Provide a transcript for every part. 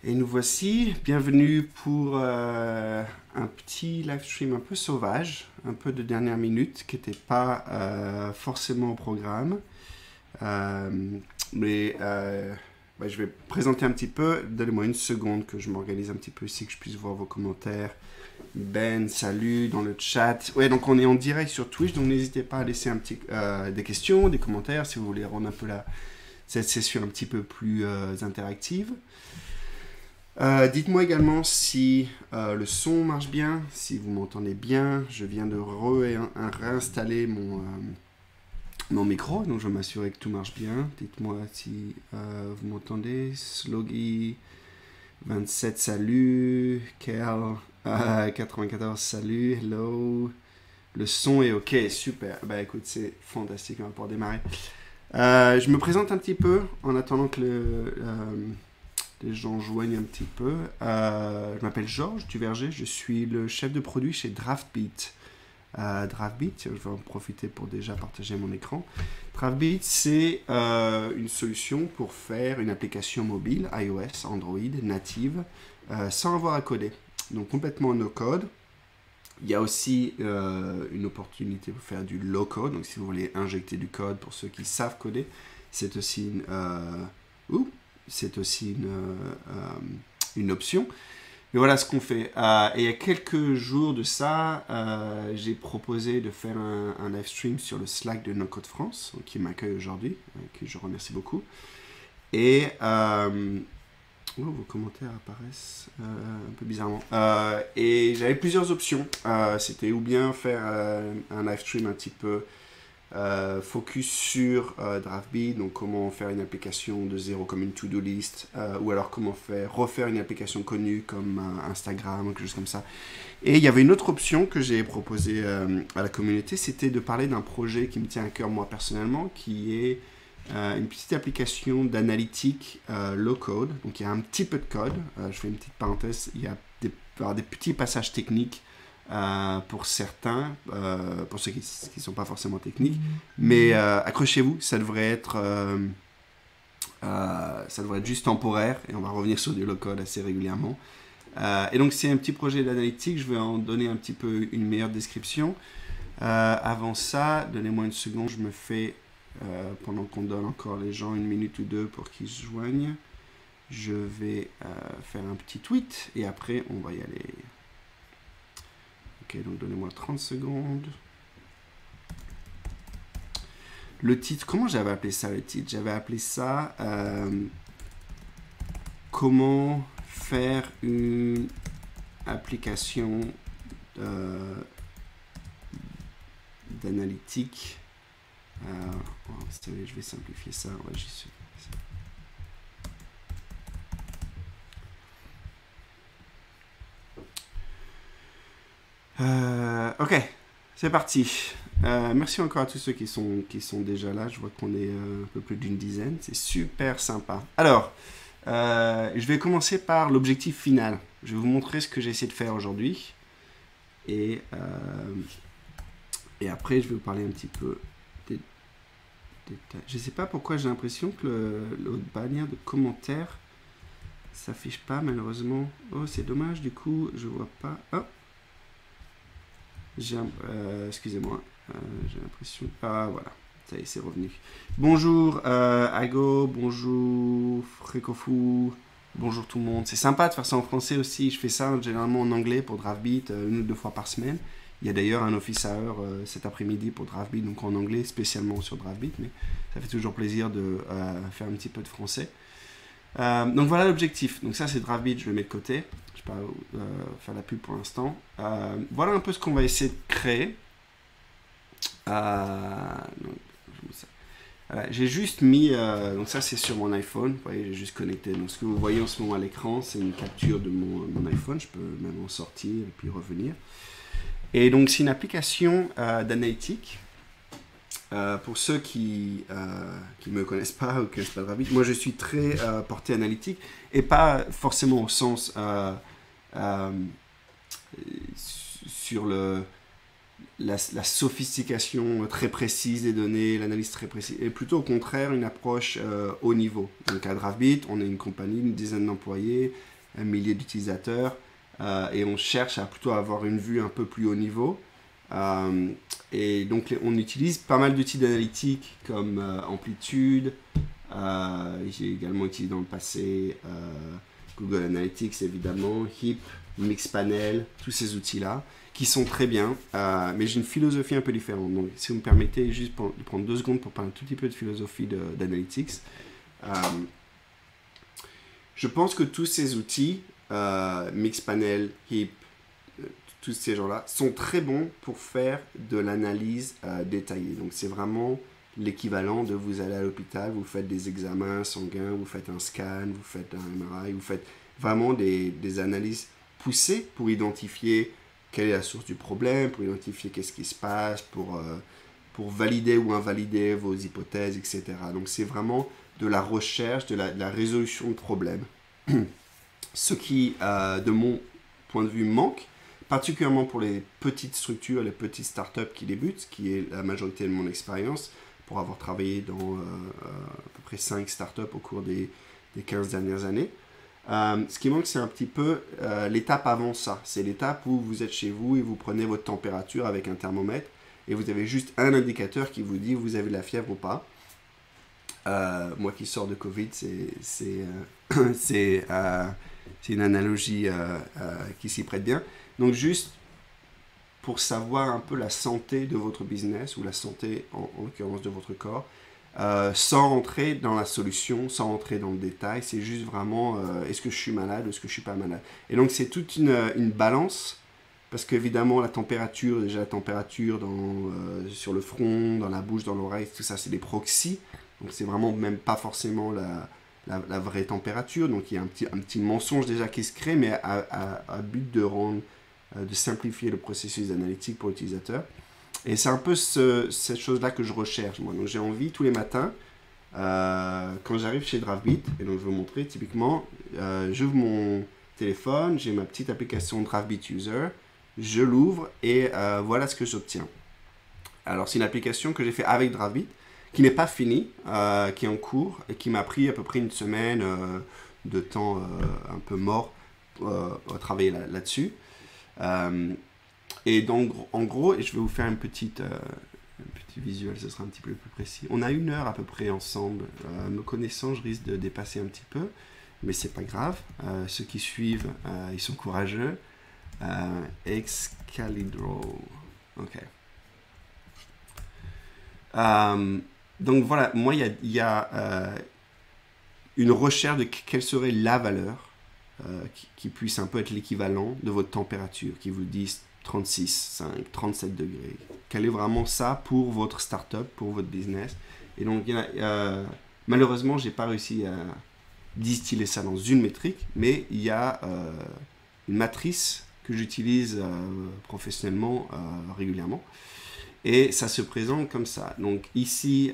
Et nous voici, bienvenue pour un petit live stream un peu sauvage, un peu de dernière minute, qui n'était pas forcément au programme. Je vais présenter un petit peu, donnez-moi une seconde que je m'organise un petit peu ici, que je puisse voir vos commentaires. Ben, salut dans le chat. Ouais, donc on est en direct sur Twitch, donc n'hésitez pas à laisser des questions, des commentaires, si vous voulez rendre un peu cette session un petit peu plus interactive. Dites-moi également si le son marche bien, si vous m'entendez bien. Je viens de réinstaller mon micro, donc je vais m'assurer que tout marche bien. Dites-moi si vous m'entendez. Sloggy 27, salut. Kel 94, salut. Hello. Le son est ok, super. Bah écoute, c'est fantastique pour démarrer. Je me présente un petit peu en attendant que les gens joignent un petit peu. Je m'appelle Georges Duverger, je suis le chef de produit chez Draftbeat. Draftbeat, je vais en profiter pour déjà partager mon écran. Draftbeat, c'est une solution pour faire une application mobile, iOS, Android, native, sans avoir à coder. Donc complètement no-code. Il y a aussi une opportunité pour faire du low-code, donc si vous voulez injecter du code pour ceux qui savent coder, c'est aussi une option. Mais voilà ce qu'on fait. Et il y a quelques jours de ça, j'ai proposé de faire un live stream sur le Slack de No Code France, qui m'accueille aujourd'hui, que je remercie beaucoup. Et vos commentaires apparaissent un peu bizarrement. Et j'avais plusieurs options. C'était ou bien faire un live stream un petit peu focus sur Draftbeat, donc comment faire une application de zéro comme une to-do list, ou alors comment refaire une application connue comme Instagram ou quelque chose comme ça. Et il y avait une autre option que j'ai proposée à la communauté, c'était de parler d'un projet qui me tient à cœur moi personnellement, qui est une petite application d'analytique low code. Donc il y a un petit peu de code. Je fais une petite parenthèse. Il y a des petits passages techniques pour certains, pour ceux qui ne sont pas forcément techniques. Mais accrochez-vous, ça devrait être juste temporaire et on va revenir sur du low code assez régulièrement. Et donc c'est un petit projet d'analytique. Je vais en donner un petit peu une meilleure description. Avant ça, donnez-moi une seconde, je me fais, pendant qu'on donne encore les gens une minute ou deux pour qu'ils se joignent, je vais faire un petit tweet et après on va y aller. Ok, donc donnez-moi 30 secondes. Le titre, comment j'avais appelé ça le titre? J'avais appelé ça comment faire une application d'analytique. Je vais simplifier ça. On va juste... ok, c'est parti. Merci encore à tous ceux qui sont déjà là. Je vois qu'on est un peu plus d'une dizaine. C'est super sympa. Alors, je vais commencer par l'objectif final. Je vais vous montrer ce que j'ai essayé de faire aujourd'hui. Et après, je vais vous parler un petit peu des détails. Je ne sais pas pourquoi j'ai l'impression que le bannière de commentaires s'affiche pas malheureusement. Oh, c'est dommage, du coup, je vois pas. Oh, excusez-moi, j'ai l'impression... Ah, voilà, ça y est, c'est revenu. Bonjour Ago, bonjour Frécofu, bonjour tout le monde. C'est sympa de faire ça en français aussi. Je fais ça généralement en anglais pour Draftbeat, 1 ou 2 fois par semaine. Il y a d'ailleurs un office hour cet après-midi pour Draftbeat, donc en anglais, spécialement sur Draftbeat, mais ça fait toujours plaisir de faire un petit peu de français. Donc voilà l'objectif. Donc ça c'est Draftbeat, je le mets de côté. Je ne vais pas faire la pub pour l'instant. Voilà un peu ce qu'on va essayer de créer. Voilà, j'ai juste mis, donc ça c'est sur mon iPhone, vous voyez, j'ai juste connecté. Donc ce que vous voyez en ce moment à l'écran, c'est une capture de mon iPhone. Je peux même en sortir et puis revenir. Et donc c'est une application d'analytique. Pour ceux qui ne me connaissent pas ou qui ne connaissent pas Draftbeat, moi je suis très porté analytique et pas forcément au sens sur la sophistication très précise des données, l'analyse très précise, et plutôt au contraire une approche haut niveau. Donc à Draftbeat, on est une compagnie, une dizaine d'employés, 1 millier d'utilisateurs, et on cherche à plutôt avoir une vue un peu plus haut niveau. Et donc on utilise pas mal d'outils d'analytique comme Amplitude, j'ai également utilisé dans le passé Google Analytics évidemment, HIP, Mixpanel, tous ces outils-là qui sont très bien, mais j'ai une philosophie un peu différente. Donc si vous me permettez juste de prendre 2 secondes pour parler un tout petit peu de philosophie d'analytics. Je pense que tous ces outils, Mixpanel, HIP, tous ces gens-là, sont très bons pour faire de l'analyse détaillée. Donc c'est vraiment l'équivalent de vous allez à l'hôpital, vous faites des examens sanguins, vous faites un scan, vous faites un MRI, vous faites vraiment des analyses poussées pour identifier quelle est la source du problème, pour identifier qu'est-ce qui se passe, pour valider ou invalider vos hypothèses, etc. Donc c'est vraiment de la recherche, de la résolution de problèmes. Ce qui, de mon point de vue, manque, particulièrement pour les petites structures, les petites startups qui débutent, ce qui est la majorité de mon expérience, pour avoir travaillé dans à peu près 5 startups au cours des 15 dernières années. Ce qui manque, c'est un petit peu l'étape avant ça. C'est l'étape où vous êtes chez vous et vous prenez votre température avec un thermomètre et vous avez juste un indicateur qui vous dit vous avez de la fièvre ou pas. Moi qui sors de Covid, c'est une analogie qui s'y prête bien. Donc juste pour savoir un peu la santé de votre business ou la santé en l'occurrence de votre corps, sans rentrer dans la solution, sans rentrer dans le détail, c'est juste vraiment est-ce que je suis malade ou est-ce que je ne suis pas malade. Et donc c'est toute une balance, parce qu'évidemment la température sur le front, dans la bouche, dans l'oreille, tout ça c'est des proxys, donc c'est vraiment même pas forcément la vraie température, donc il y a un petit mensonge déjà qui se crée, mais à but de simplifier le processus analytique pour l'utilisateur. Et c'est un peu cette chose-là que je recherche, moi. Donc j'ai envie tous les matins quand j'arrive chez DraftBeat, et donc je vais vous montrer typiquement, j'ouvre mon téléphone, j'ai ma petite application DraftBeat User, je l'ouvre et voilà ce que j'obtiens. Alors c'est une application que j'ai fait avec DraftBeat, qui n'est pas finie, qui est en cours et qui m'a pris à peu près une semaine de temps un peu mort à travailler là-dessus. Et donc en gros, et je vais vous faire un petit visuel, ce sera un petit peu plus précis. On a 1 heure à peu près ensemble. Me connaissant, je risque de dépasser un petit peu, mais c'est pas grave. Ceux qui suivent, ils sont courageux. Excalibur. Ok. Donc voilà, moi il y a une recherche de quelle serait la valeur qui puisse un peu être l'équivalent de votre température, qui vous dise 36, 5, 37 degrés. Quel est vraiment ça pour votre startup, pour votre business? Et donc malheureusement, j'ai pas réussi à distiller ça dans une métrique, mais il y a une matrice que j'utilise professionnellement régulièrement. Et ça se présente comme ça. Donc ici,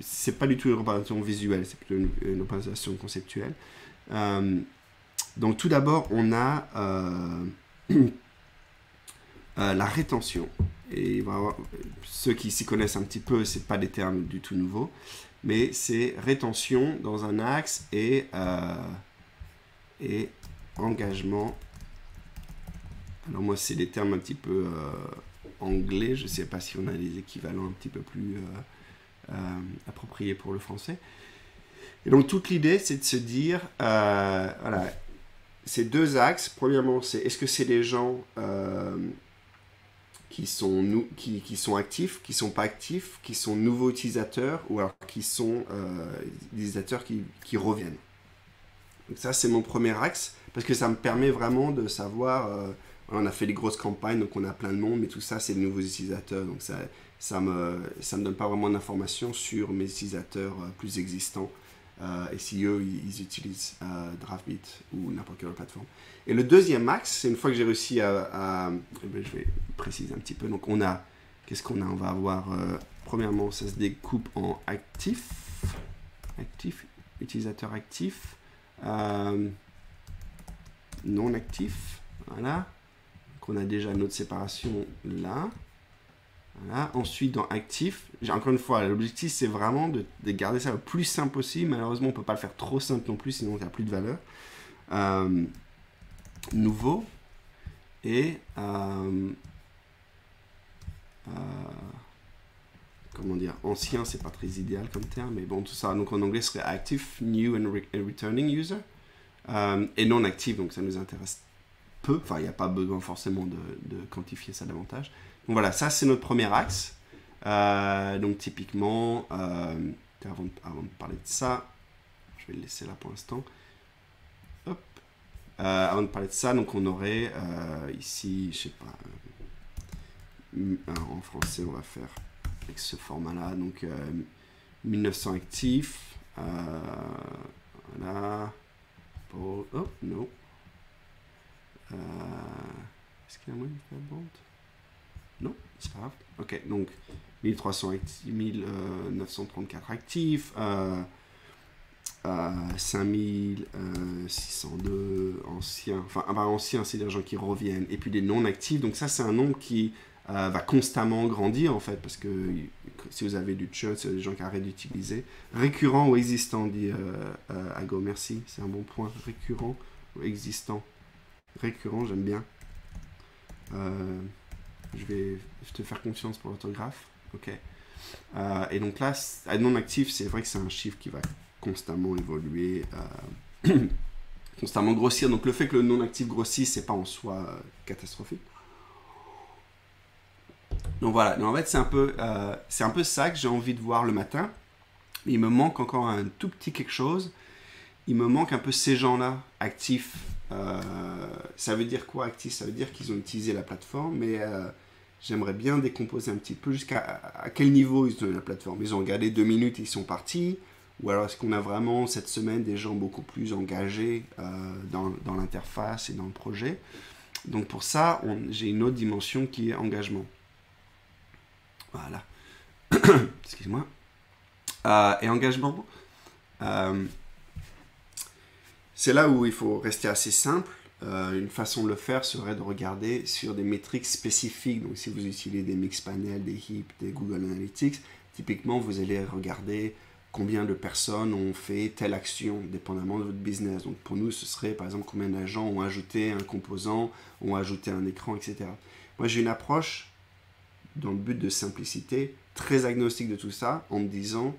c'est pas du tout une représentation visuelle, c'est plutôt une représentation conceptuelle. Donc tout d'abord, on a la rétention. Et ceux qui s'y connaissent un petit peu, c'est pas des termes du tout nouveaux, mais c'est rétention dans un axe et engagement. Alors moi, c'est des termes un petit peu anglais, je ne sais pas si on a des équivalents un petit peu plus appropriés pour le français. Et donc toute l'idée, c'est de se dire, voilà, ces 2 axes. Premièrement, c'est est-ce que c'est des gens qui sont actifs, qui ne sont pas actifs, qui sont nouveaux utilisateurs, ou alors qui sont utilisateurs qui reviennent. Donc ça, c'est mon premier axe, parce que ça me permet vraiment de savoir... on a fait des grosses campagnes, donc on a plein de monde, mais tout ça, c'est de nouveaux utilisateurs. Donc ça me donne pas vraiment d'informations sur mes utilisateurs plus existants. Et si eux, ils utilisent DraftBeat ou n'importe quelle plateforme. Et le deuxième axe, c'est une fois que j'ai réussi je vais préciser un petit peu. Donc qu'est-ce qu'on a? On va avoir, premièrement, ça se découpe en actif, utilisateur actif, non actif, voilà. Donc on a déjà notre séparation là. Voilà. Ensuite, dans actif, encore une fois, l'objectif c'est vraiment de garder ça le plus simple possible. Malheureusement, on ne peut pas le faire trop simple non plus, sinon il n'y a plus de valeur. Nouveau et comment dire, ancien, c'est pas très idéal comme terme, mais bon, tout ça. Donc en anglais, ce serait active, new and returning user, et non actif, donc ça nous intéresse peu. Enfin, il n'y a pas besoin forcément de quantifier ça davantage. Donc voilà, ça c'est notre premier axe. Donc typiquement, avant de parler de ça, je vais le laisser là pour l'instant. Hop. Avant de parler de ça, donc on aurait ici, je sais pas, en français on va faire avec ce format-là, donc 1900 actifs. Voilà. Oh non. Est-ce qu'il y a moyen de faire bande? Non, c'est pas grave. Ok, donc 1300 actifs, 1934 actifs, 5602 anciens, enfin anciens, c'est des gens qui reviennent, et puis des non actifs. Donc ça, c'est un nombre qui va constamment grandir en fait, parce que si vous avez du churn, c'est des gens qui arrêtent d'utiliser. Récurrent ou existant, dit Ago, merci, c'est un bon point. Récurrent ou existant. Récurrent, j'aime bien. Je vais te faire confiance pour l'orthographe. Ok. Et donc là, non actif, c'est vrai que c'est un chiffre qui va constamment évoluer, constamment grossir. Donc le fait que le non actif grossisse, c'est pas en soi catastrophique. Donc voilà. Donc en fait, c'est un peu ça que j'ai envie de voir le matin. Il me manque encore un tout petit quelque chose. Il me manque un peu ces gens-là actifs. Ça veut dire quoi actif? Ça veut dire qu'ils ont utilisé la plateforme, mais j'aimerais bien décomposer un petit peu à quel niveau ils ont eu la plateforme. Ils ont regardé 2 minutes et ils sont partis, ou alors est-ce qu'on a vraiment cette semaine des gens beaucoup plus engagés dans l'interface et dans le projet. Donc pour ça, j'ai une autre dimension qui est engagement. Voilà. Excuse-moi. Et engagement, c'est là où il faut rester assez simple. Une façon de le faire serait de regarder sur des métriques spécifiques. Donc si vous utilisez des Mixpanel, des Heap, des Google Analytics, typiquement vous allez regarder combien de personnes ont fait telle action, dépendamment de votre business. Donc pour nous, ce serait par exemple combien d'agents ont ajouté un composant, ont ajouté un écran, etc. Moi j'ai une approche, dans le but de simplicité, très agnostique de tout ça, en me disant,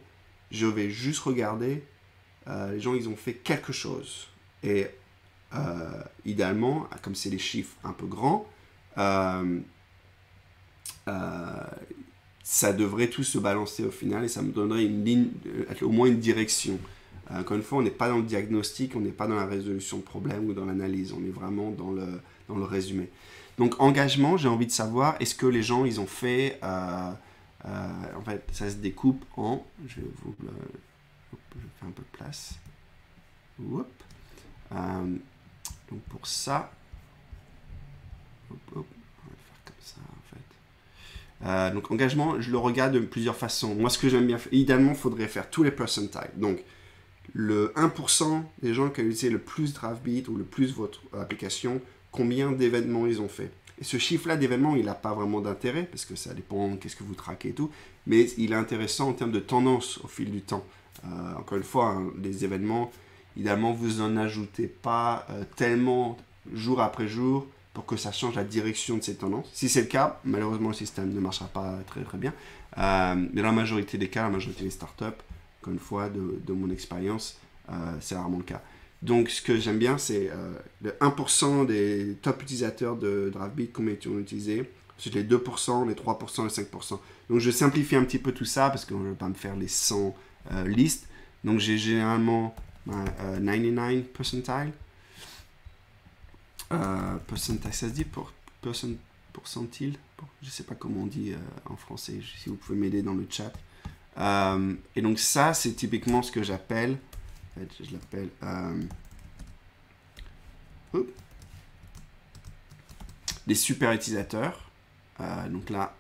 je vais juste regarder les gens, ils ont fait quelque chose. Et idéalement, comme c'est des chiffres un peu grands, ça devrait tout se balancer au final et ça me donnerait une ligne, au moins une direction. Encore une fois, on n'est pas dans le diagnostic, on n'est pas dans la résolution de problème ou dans l'analyse, on est vraiment dans le résumé. Donc engagement, j'ai envie de savoir, est-ce que les gens, ils ont fait... en fait, ça se découpe en... Je vais faire un peu de place. Donc pour ça... on va le faire comme ça, en fait. Donc engagement, je le regarde de plusieurs façons. Moi, ce que j'aime bien faire, idéalement, il faudrait faire tous les percentiles. Donc, le 1% des gens qui ont utilisé le plus Draftbeat ou le plus votre application, combien d'événements ils ont fait. Et ce chiffre-là d'événements, il n'a pas vraiment d'intérêt, parce que ça dépend qu'est-ce que vous traquez et tout, mais il est intéressant en termes de tendance au fil du temps. Encore une fois, hein, les événements, idéalement, vous n'en ajoutez pas tellement jour après jour pour que ça change la direction de ces tendances. Si c'est le cas, malheureusement, le système ne marchera pas très très bien. Mais dans la majorité des cas, la majorité des startups, encore une fois, de mon expérience, c'est rarement le cas. Donc, ce que j'aime bien, c'est le 1% des top utilisateurs de Draftbeat, combien ils ont utilisé. Ensuite, les 2%, les 3%, les 5%. Donc, je simplifie un petit peu tout ça parce que je ne vais pas me faire les 100 listes. Donc, j'ai généralement 99 percentile. Percentile, ça se dit pour pourcentile. Je ne sais pas comment on dit en français. Si vous pouvez m'aider dans le chat. Et donc, ça, c'est typiquement ce que j'appelle... En fait, je l'appelle des super utilisateurs. Donc là,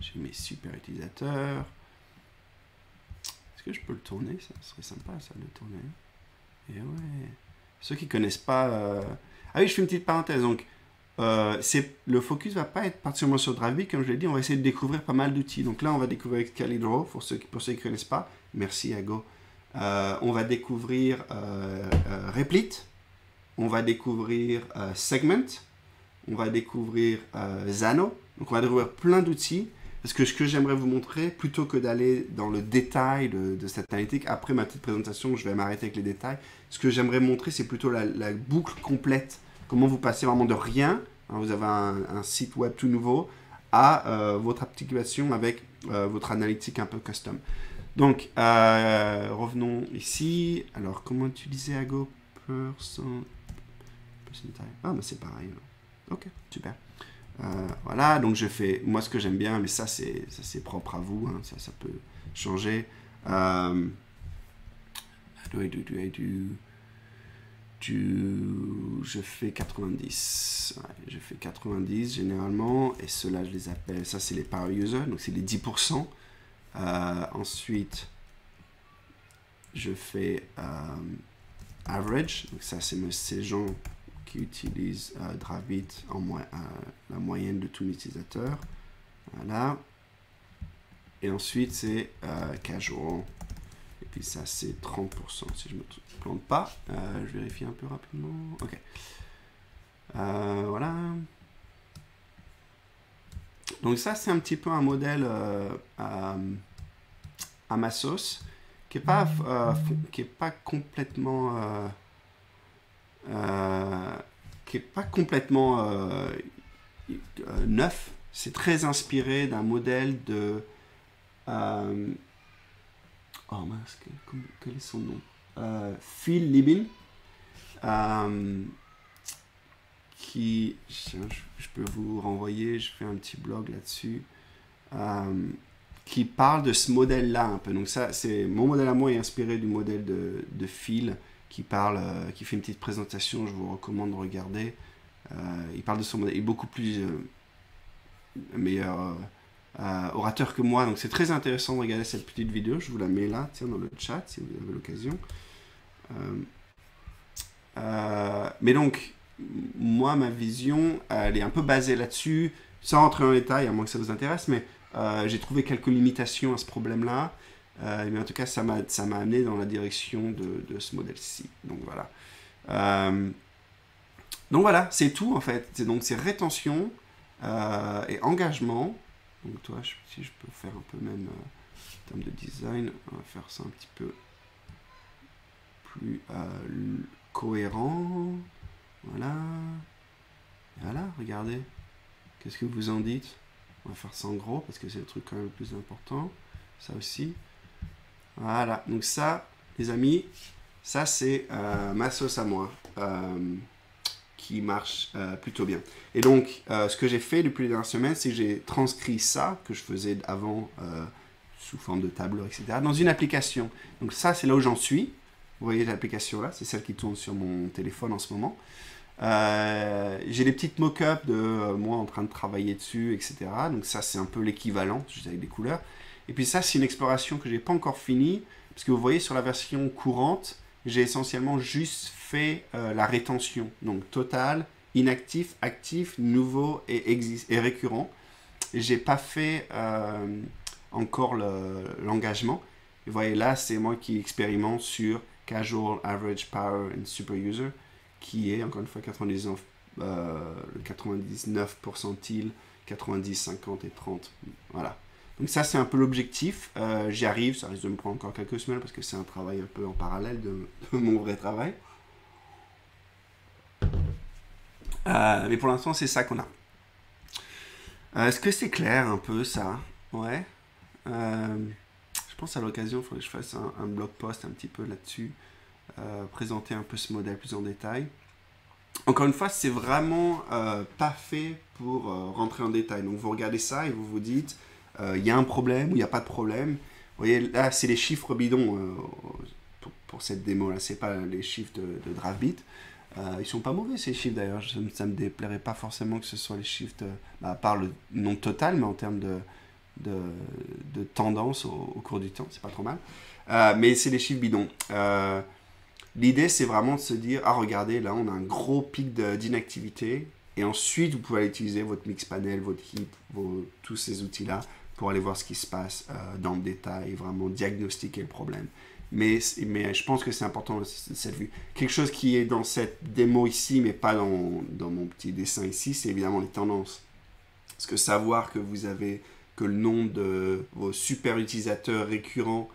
j'ai mes super utilisateurs. Est-ce que je peux le tourner? Ça serait sympa, ça, de le tourner. Et ouais. Ceux qui ne connaissent pas... Ah oui, je fais une petite parenthèse. Donc, le focus ne va pas être particulièrement sur Draftbeat. Comme je l'ai dit, on va essayer de découvrir pas mal d'outils. Donc là, on va découvrir Calibro, pour ceux qui ne connaissent pas. Merci, Ago. On va découvrir Replit, on va découvrir Segment, on va découvrir Zano. Donc on va découvrir plein d'outils. Parce que ce que j'aimerais vous montrer, plutôt que d'aller dans le détail de cette analytique, après ma petite présentation, je vais m'arrêter avec les détails. Ce que j'aimerais montrer, c'est plutôt la boucle complète. Comment vous passez vraiment de rien, hein, vous avez un site web tout nouveau, à votre application avec votre analytique un peu custom. Donc, revenons ici. Alors, comment utiliser Ago percentile? Ah, mais c'est pareil. Ok, super. Voilà, donc je fais, moi ce que j'aime bien, mais ça c'est propre à vous, hein, ça peut changer. Je fais 90. Ouais, je fais 90 généralement, et ceux-là je les appelle, ça c'est les power users, donc c'est les 10%. Ensuite, je fais average, donc ça c'est ces gens qui utilisent Draftbeat la moyenne de tous les utilisateurs. Voilà. Et ensuite c'est casual. Et puis ça c'est 30%, si je ne me plante pas. Je vérifie un peu rapidement. Ok. Voilà. Donc ça c'est un petit peu un modèle à ma sauce qui est pas complètement neuf. C'est très inspiré d'un modèle de oh mince, quel est son nom, Phil Libin, qui je peux vous renvoyer, je fais un petit blog là-dessus, qui parle de ce modèle-là un peu. Donc ça, c'est mon modèle à moi est inspiré du modèle de Phil qui parle, qui fait une petite présentation. Je vous recommande de regarder. Il parle de son modèle, il est beaucoup plus meilleur orateur que moi. Donc c'est très intéressant de regarder cette petite vidéo. Je vous la mets là, tiens, dans le chat, si vous avez l'occasion. Mais donc, moi, ma vision, elle est un peu basée là-dessus, sans rentrer en détail, à moins que ça vous intéresse, mais j'ai trouvé quelques limitations à ce problème-là. Mais en tout cas, ça m'a amené dans la direction de ce modèle-ci. Donc voilà, c'est tout en fait. C'est rétention et engagement. Donc toi, si je peux faire un peu même en termes de design, on va faire ça un petit peu plus cohérent. Voilà. Voilà, regardez. Qu'est-ce que vous en dites? On va faire ça en gros parce que c'est le truc quand même le plus important. Ça aussi. Voilà. Donc ça, les amis, ça c'est ma sauce à moi qui marche plutôt bien. Et donc, ce que j'ai fait depuis les dernières semaines, c'est que j'ai transcrit ça que je faisais avant sous forme de tableur, etc., dans une application. Donc ça, c'est là où j'en suis. Vous voyez l'application là, c'est celle qui tourne sur mon téléphone en ce moment. J'ai des petites mock-ups de moi en train de travailler dessus, etc. Donc ça, c'est un peu l'équivalent, juste avec des couleurs. Et puis ça, c'est une exploration que j'ai pas encore finie, parce que vous voyez sur la version courante, j'ai essentiellement juste fait la rétention. Donc total, inactif, actif, nouveau et récurrent. J'ai pas fait encore l'engagement. Vous voyez là, c'est moi qui expérimente sur Casual, Average, Power and Super User, qui est encore une fois 99 percentile, 90, 50 et 30. Voilà. Donc ça, c'est un peu l'objectif. J'y arrive, ça risque de me prendre encore quelques semaines parce que c'est un travail un peu en parallèle de mon vrai travail. Mais pour l'instant, c'est ça qu'on a. Est-ce que c'est clair un peu ça? Ouais. Je pense à l'occasion, il faudrait que je fasse un blog post un petit peu là-dessus, présenter un peu ce modèle plus en détail. Encore une fois, c'est vraiment pas fait pour rentrer en détail. Donc vous regardez ça et vous vous dites, il y a un problème ou il n'y a pas de problème. Vous voyez, là, c'est les chiffres bidons pour cette démo-là. C'est pas les chiffres de Draftbeat. Ils sont pas mauvais, ces chiffres, d'ailleurs. Ça me déplairait pas forcément que ce soit les chiffres, à part le nombre total, mais en termes de tendance au cours du temps. C'est pas trop mal. Mais c'est les chiffres bidons. L'idée, c'est vraiment de se dire, ah, regardez, là, on a un gros pic d'inactivité. Et ensuite, vous pouvez aller utiliser votre Mixpanel, votre Heap, tous ces outils-là pour aller voir ce qui se passe dans le détail, vraiment diagnostiquer le problème. Mais je pense que c'est important cette vue. Quelque chose qui est dans cette démo ici, mais pas dans mon petit dessin ici, c'est évidemment les tendances. Parce que savoir que vous avez que le nombre de vos super utilisateurs récurrents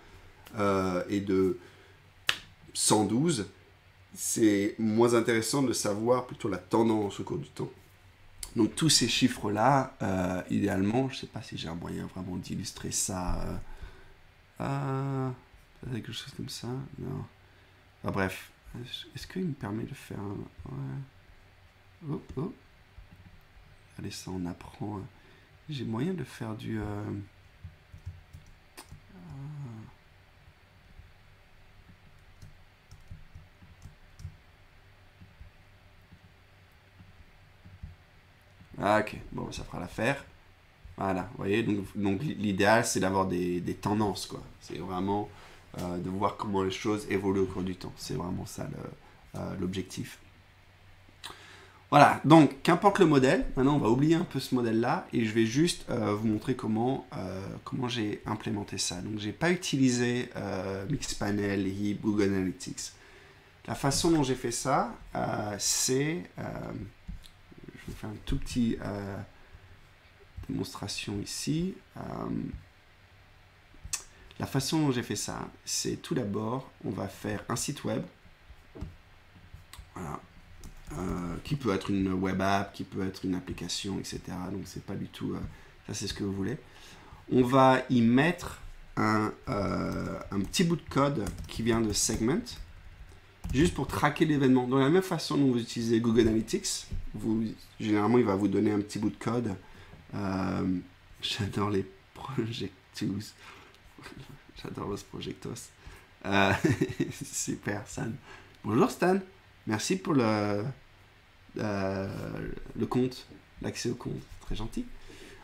est de 112, c'est moins intéressant de savoir plutôt la tendance au cours du temps. Donc tous ces chiffres-là, idéalement, je ne sais pas si j'ai un moyen vraiment d'illustrer ça. Quelque chose comme ça. Non. Enfin, bref, est-ce qu'il me permet de faire un... Ouais. Oh. Allez, ça on apprend. J'ai moyen de faire du... Ah, ok, bon, ça fera l'affaire. Voilà, vous voyez, donc l'idéal, c'est d'avoir des tendances, quoi. C'est vraiment de voir comment les choses évoluent au cours du temps. C'est vraiment ça l'objectif. Voilà, donc, qu'importe le modèle, maintenant, on va oublier un peu ce modèle-là, et je vais juste vous montrer comment j'ai implémenté ça. Donc, j'ai pas utilisé Mixpanel, Heap, Google Analytics. La façon dont j'ai fait ça, c'est... je vais faire un tout petit démonstration ici. La façon dont j'ai fait ça, c'est tout d'abord, on va faire un site web. Voilà. Qui peut être une web app, qui peut être une application, etc. Donc c'est pas du tout... ça c'est ce que vous voulez. On va y mettre un petit bout de code qui vient de Segment, juste pour traquer l'événement. De la même façon dont vous utilisez Google Analytics, généralement il va vous donner un petit bout de code. J'adore les projectos. J'adore los projectos. Super, Stan. Bonjour Stan. Merci pour le compte, l'accès au compte. Très gentil.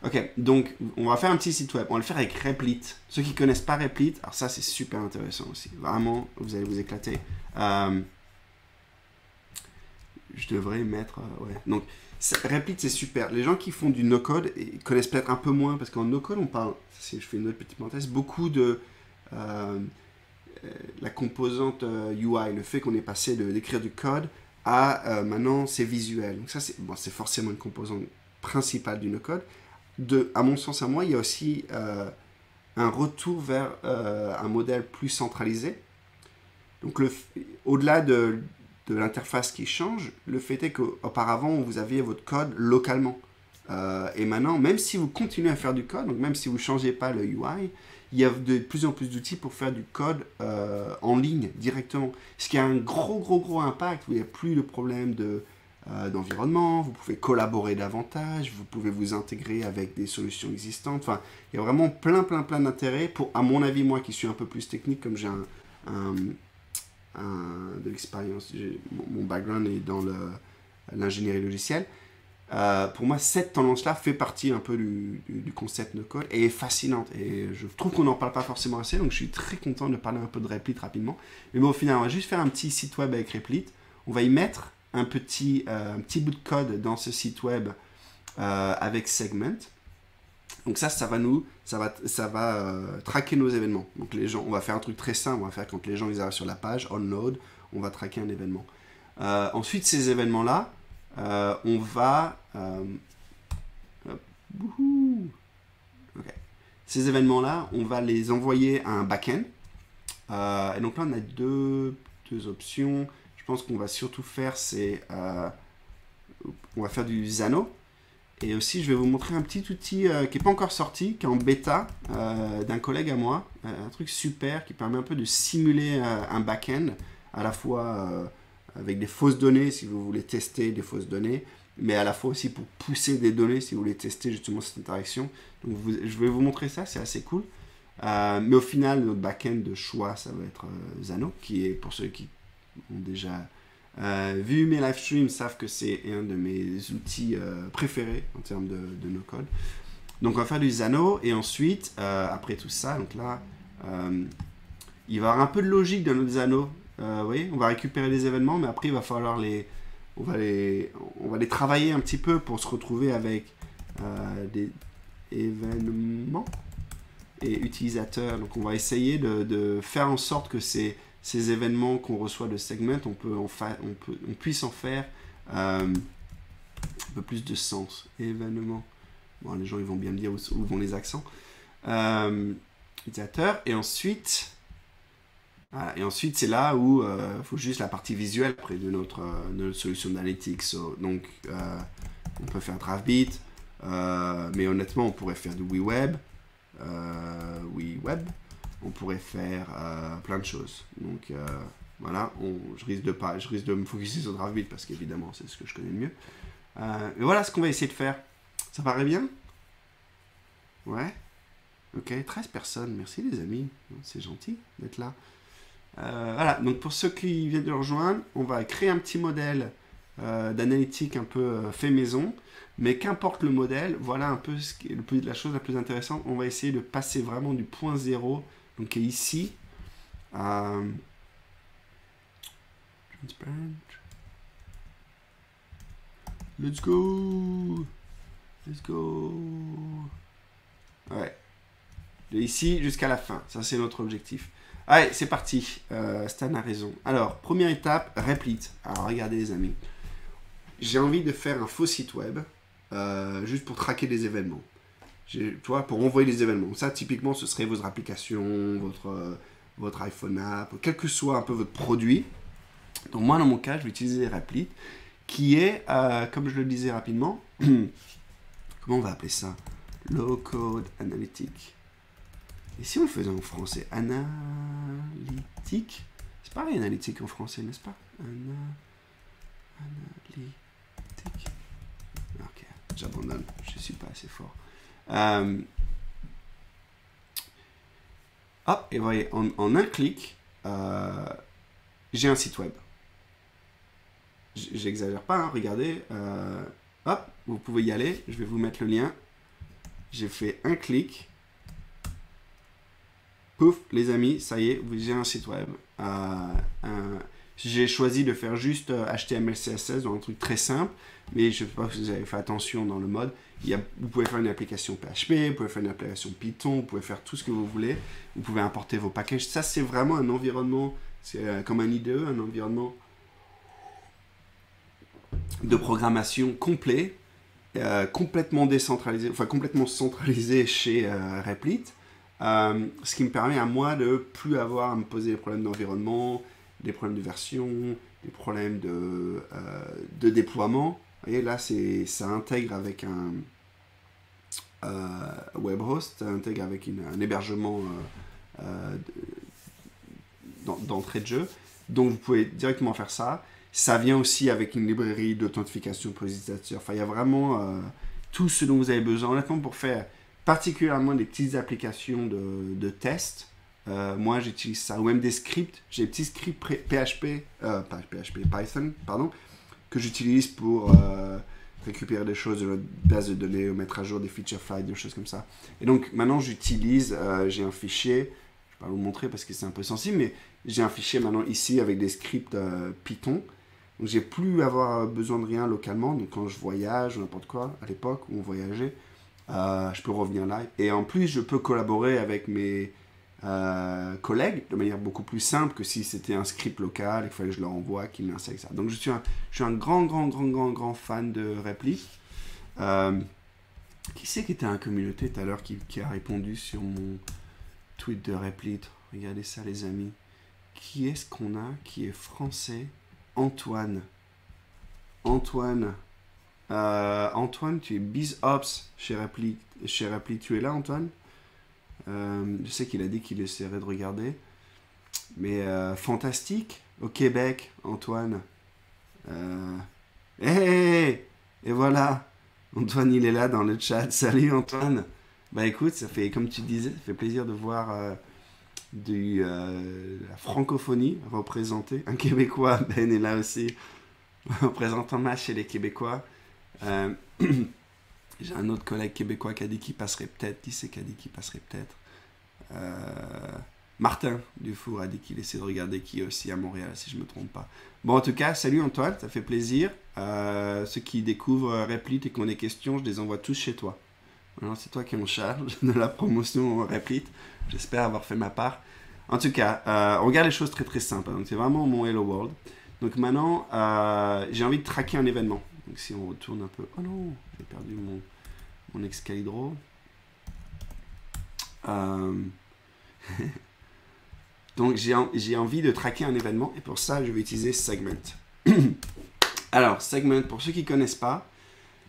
Ok, donc on va faire un petit site web. On va le faire avec Replit. Ceux qui connaissent pas Replit, alors ça c'est super intéressant aussi. Vraiment, vous allez vous éclater. Je devrais mettre... ouais. Donc, Replit c'est super. Les gens qui font du no-code connaissent peut-être un peu moins, parce qu'en no-code on parle, si je fais une autre petite parenthèse, beaucoup de la composante UI, le fait qu'on est passé d'écrire du code à maintenant c'est visuel. Donc ça c'est bon, forcément une composante principale du no-code. À mon sens à moi, il y a aussi un retour vers un modèle plus centralisé. Donc au-delà de l'interface qui change, le fait est qu'auparavant, vous aviez votre code localement. Et maintenant, même si vous continuez à faire du code, donc même si vous ne changez pas le UI, il y a de plus en plus d'outils pour faire du code en ligne directement. Ce qui a un gros impact, où il n'y a plus de problème d'environnement, vous pouvez collaborer davantage, vous pouvez vous intégrer avec des solutions existantes. Enfin, il y a vraiment plein d'intérêts pour, à mon avis, moi qui suis un peu plus technique, comme j'ai de l'expérience, mon background est dans l'ingénierie logicielle. Pour moi, cette tendance-là fait partie un peu du concept no-code et est fascinante. Et je trouve qu'on n'en parle pas forcément assez, donc je suis très content de parler un peu de Replit rapidement. Mais bon, au final, on va juste faire un petit site web avec Replit. On va y mettre un petit bout de code dans ce site web avec Segment. Donc ça va traquer nos événements. Donc les gens, on va faire un truc très simple, on va faire quand les gens ils arrivent sur la page, onload, on va traquer un événement. Ensuite, ces événements-là, on va... okay. Ces événements-là, on va les envoyer à un back-end. Et donc là, on a deux options. Je pense qu'on va surtout faire, on va faire du Xano. Et aussi, je vais vous montrer un petit outil qui n'est pas encore sorti, qui est en bêta, d'un collègue à moi. Un truc super qui permet un peu de simuler un back-end, à la fois avec des fausses données, si vous voulez tester des fausses données, mais à la fois aussi pour pousser des données, si vous voulez tester justement cette interaction. Donc, je vais vous montrer ça, c'est assez cool. Mais au final, notre back-end de choix, ça va être Xano, qui est, pour ceux qui ont déjà... vu mes live streams, savent que c'est un de mes outils préférés en termes de no-code. Donc on va faire du Xano et ensuite, après tout ça, donc là, il va y avoir un peu de logique dans notre Xano. Oui, on va récupérer les événements, mais après il va falloir on va les travailler un petit peu pour se retrouver avec des événements et utilisateurs. Donc on va essayer de faire en sorte que ces événements qu'on reçoit de Segment, on puisse en faire un peu plus de sens. Événements. Bon, les gens ils vont bien me dire où vont les accents. Utilisateur. Et ensuite, voilà, et ensuite c'est là où il faut juste la partie visuelle après de notre solution d'analytics. Donc on peut faire DraftBeat, mais honnêtement on pourrait faire du WeWeb. On pourrait faire plein de choses. Donc voilà, je risque de me focuser sur DraftBeat parce qu'évidemment c'est ce que je connais le mieux. Et voilà ce qu'on va essayer de faire. Ça paraît bien? Ouais. Ok, 13 personnes. Merci les amis. C'est gentil d'être là. Voilà, donc pour ceux qui viennent de rejoindre, on va créer un petit modèle d'analytique un peu fait maison. Mais qu'importe le modèle, voilà un peu la chose la plus intéressante. On va essayer de passer vraiment du point zéro, donc qui est ici. Transparent. Let's go. Let's go. Ouais. De ici jusqu'à la fin. Ça, c'est notre objectif. Allez, c'est parti. Stan a raison. Alors, première étape, Replit. Alors, regardez les amis. J'ai envie de faire un faux site web. Juste pour traquer des événements. Tu vois, pour envoyer des événements. Ça, typiquement, ce serait votre application, votre iPhone app, quel que soit un peu votre produit. Donc moi, dans mon cas, je vais utiliser Replit, qui est, comme je le disais rapidement, comment on va appeler ça? Low Code Analytic. Et si on le faisait en français? Analytique. C'est pareil, analytique en français, n'est-ce pas? Analytique. Ok, j'abandonne, je ne suis pas assez fort. Hop, et vous voyez, en un clic, j'ai un site web. J'exagère pas, hein, regardez. Hop, vous pouvez y aller, je vais vous mettre le lien. j'ai fait un clic. Pouf, les amis, ça y est, j'ai un site web. J'ai choisi de faire juste HTML, CSS, dans un truc très simple, mais je ne sais pas si vous avez fait attention dans le mode. Vous pouvez faire une application PHP, vous pouvez faire une application Python, vous pouvez faire tout ce que vous voulez. Vous pouvez importer vos packages. Ça, c'est vraiment un environnement, c'est comme un IDE, un environnement de programmation complet, complètement décentralisé, enfin complètement centralisé chez Replit. Ce qui me permet à moi de plus avoir à me poser des problèmes d'environnement, des problèmes de version, des problèmes de déploiement. Vous voyez, là, ça intègre avec un web host, ça intègre avec un hébergement d'entrée de jeu. Donc, vous pouvez directement faire ça. Ça vient aussi avec une librairie d'authentification pour les utilisateurs. Enfin, il y a vraiment tout ce dont vous avez besoin, honnêtement, pour faire particulièrement des petites applications de tests. Moi, j'utilise ça, ou même des scripts. J'ai des petits scripts Python, pardon, que j'utilise pour récupérer des choses de notre base de données, ou mettre à jour des feature files, des choses comme ça. Et donc, maintenant, j'utilise, j'ai un fichier, je ne vais pas vous le montrer parce que c'est un peu sensible, mais j'ai un fichier maintenant ici avec des scripts Python. Donc, j'ai plus avoir besoin de rien localement. Donc, quand je voyage ou n'importe quoi, à l'époque où on voyageait, je peux revenir là. Et en plus, je peux collaborer avec mes collègues de manière beaucoup plus simple que si c'était un script local, il fallait que je leur envoie, qu'ils l'installent, ça. Donc je suis un grand fan de Replit. Qui c'est qui était à la communauté tout à l'heure qui a répondu sur mon tweet de Replit? Regardez ça, les amis. Qui est-ce qu'on a qui est français? Antoine, tu es BizOps chez Replit. Tu es là, Antoine? Je sais qu'il a dit qu'il essaierait de regarder. Mais fantastique. Au Québec, Antoine. Et voilà. Antoine, il est là dans le chat. Salut, Antoine. Bah écoute, ça fait, comme tu disais, ça fait plaisir de voir la francophonie représentée. Un Québécois, Ben est là aussi. Représentant match chez les Québécois. J'ai un autre collègue québécois qui a dit qu'il passerait peut-être. Qui c'est qui a dit qu'il passerait peut-être? Martin Dufour a dit qu'il essaie de regarder, qui est aussi à Montréal, si je ne me trompe pas. Bon, en tout cas, salut Antoine, ça fait plaisir. Ceux qui découvrent Replit et qui ont des questions, je les envoie tous chez toi. Alors, c'est toi qui es en charge de la promotion Replit. J'espère avoir fait ma part. En tout cas, on regarde les choses très très simples. Donc, c'est vraiment mon Hello World. Donc maintenant, j'ai envie de traquer un événement. Donc si on retourne un peu... Oh non, j'ai perdu mon Excalibro. Donc j'ai envie de traquer un événement et pour ça, je vais utiliser Segment. Alors, Segment, pour ceux qui ne connaissent pas,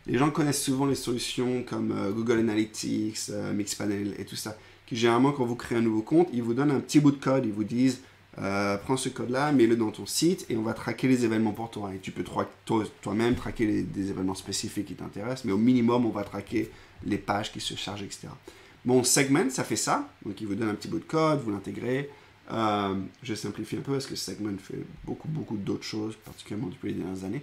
les gens connaissent souvent les solutions comme Google Analytics, Mixpanel et tout ça, qui généralement, quand vous créez un nouveau compte, ils vous donnent un petit bout de code, ils vous disent... prends ce code-là, mets-le dans ton site et on va traquer les événements pour toi. Et tu peux toi-même traquer des événements spécifiques qui t'intéressent, mais au minimum, on va traquer les pages qui se chargent, etc. Bon, Segment, ça fait ça. Donc, il vous donne un petit bout de code, vous l'intégrez. Je simplifie un peu parce que Segment fait beaucoup d'autres choses, particulièrement depuis les dernières années.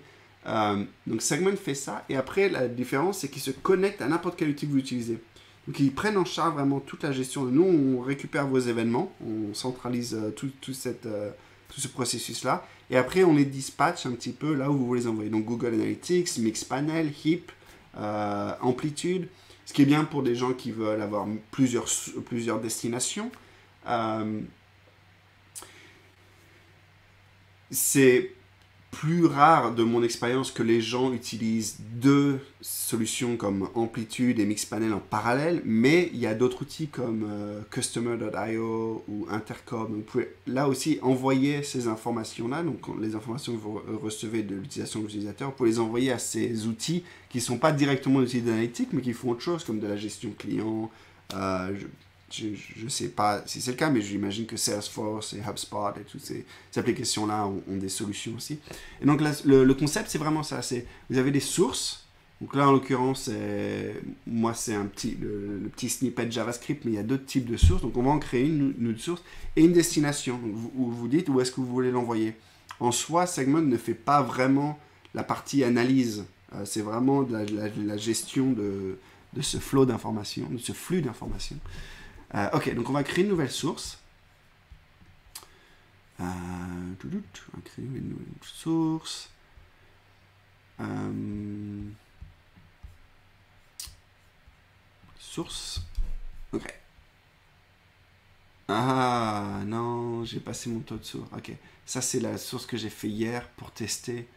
Donc, Segment fait ça. Et après, la différence, c'est qu'il se connecte à n'importe quel outil que vous utilisez. Donc, ils prennent en charge vraiment toute la gestion. Nous, on récupère vos événements, on centralise tout ce processus-là. Et après, on les dispatche un petit peu là où vous voulez les envoyer. Donc, Google Analytics, Mixpanel, HIP, Amplitude. Ce qui est bien pour des gens qui veulent avoir plusieurs destinations. C'est plus rare de mon expérience que les gens utilisent deux solutions comme Amplitude et Mixpanel en parallèle, mais il y a d'autres outils comme Customer.io ou Intercom. Vous pouvez là aussi envoyer ces informations-là, donc les informations que vous recevez de l'utilisation de l'utilisateur, vous pouvez les envoyer à ces outils qui ne sont pas directement des outils d'analytique, mais qui font autre chose comme de la gestion client. Je ne sais pas si c'est le cas, mais j'imagine que Salesforce et HubSpot et toutes ces applications-là ont des solutions aussi. Et donc, là, le concept, c'est vraiment ça. Vous avez des sources. Donc là, en l'occurrence, moi, c'est le petit snippet JavaScript, mais il y a d'autres types de sources. Donc, on va en créer une source et une destination. Donc, vous dites où est-ce que vous voulez l'envoyer. En soi, Segment ne fait pas vraiment la partie analyse. C'est vraiment de la gestion ce flow d'informations, de ce flux d'informations. Ok, donc on va créer une nouvelle source. On va créer une nouvelle source. Source. Ok. Ah non, j'ai passé mon taux de source. Ok, ça c'est la source que j'ai fait hier pour tester.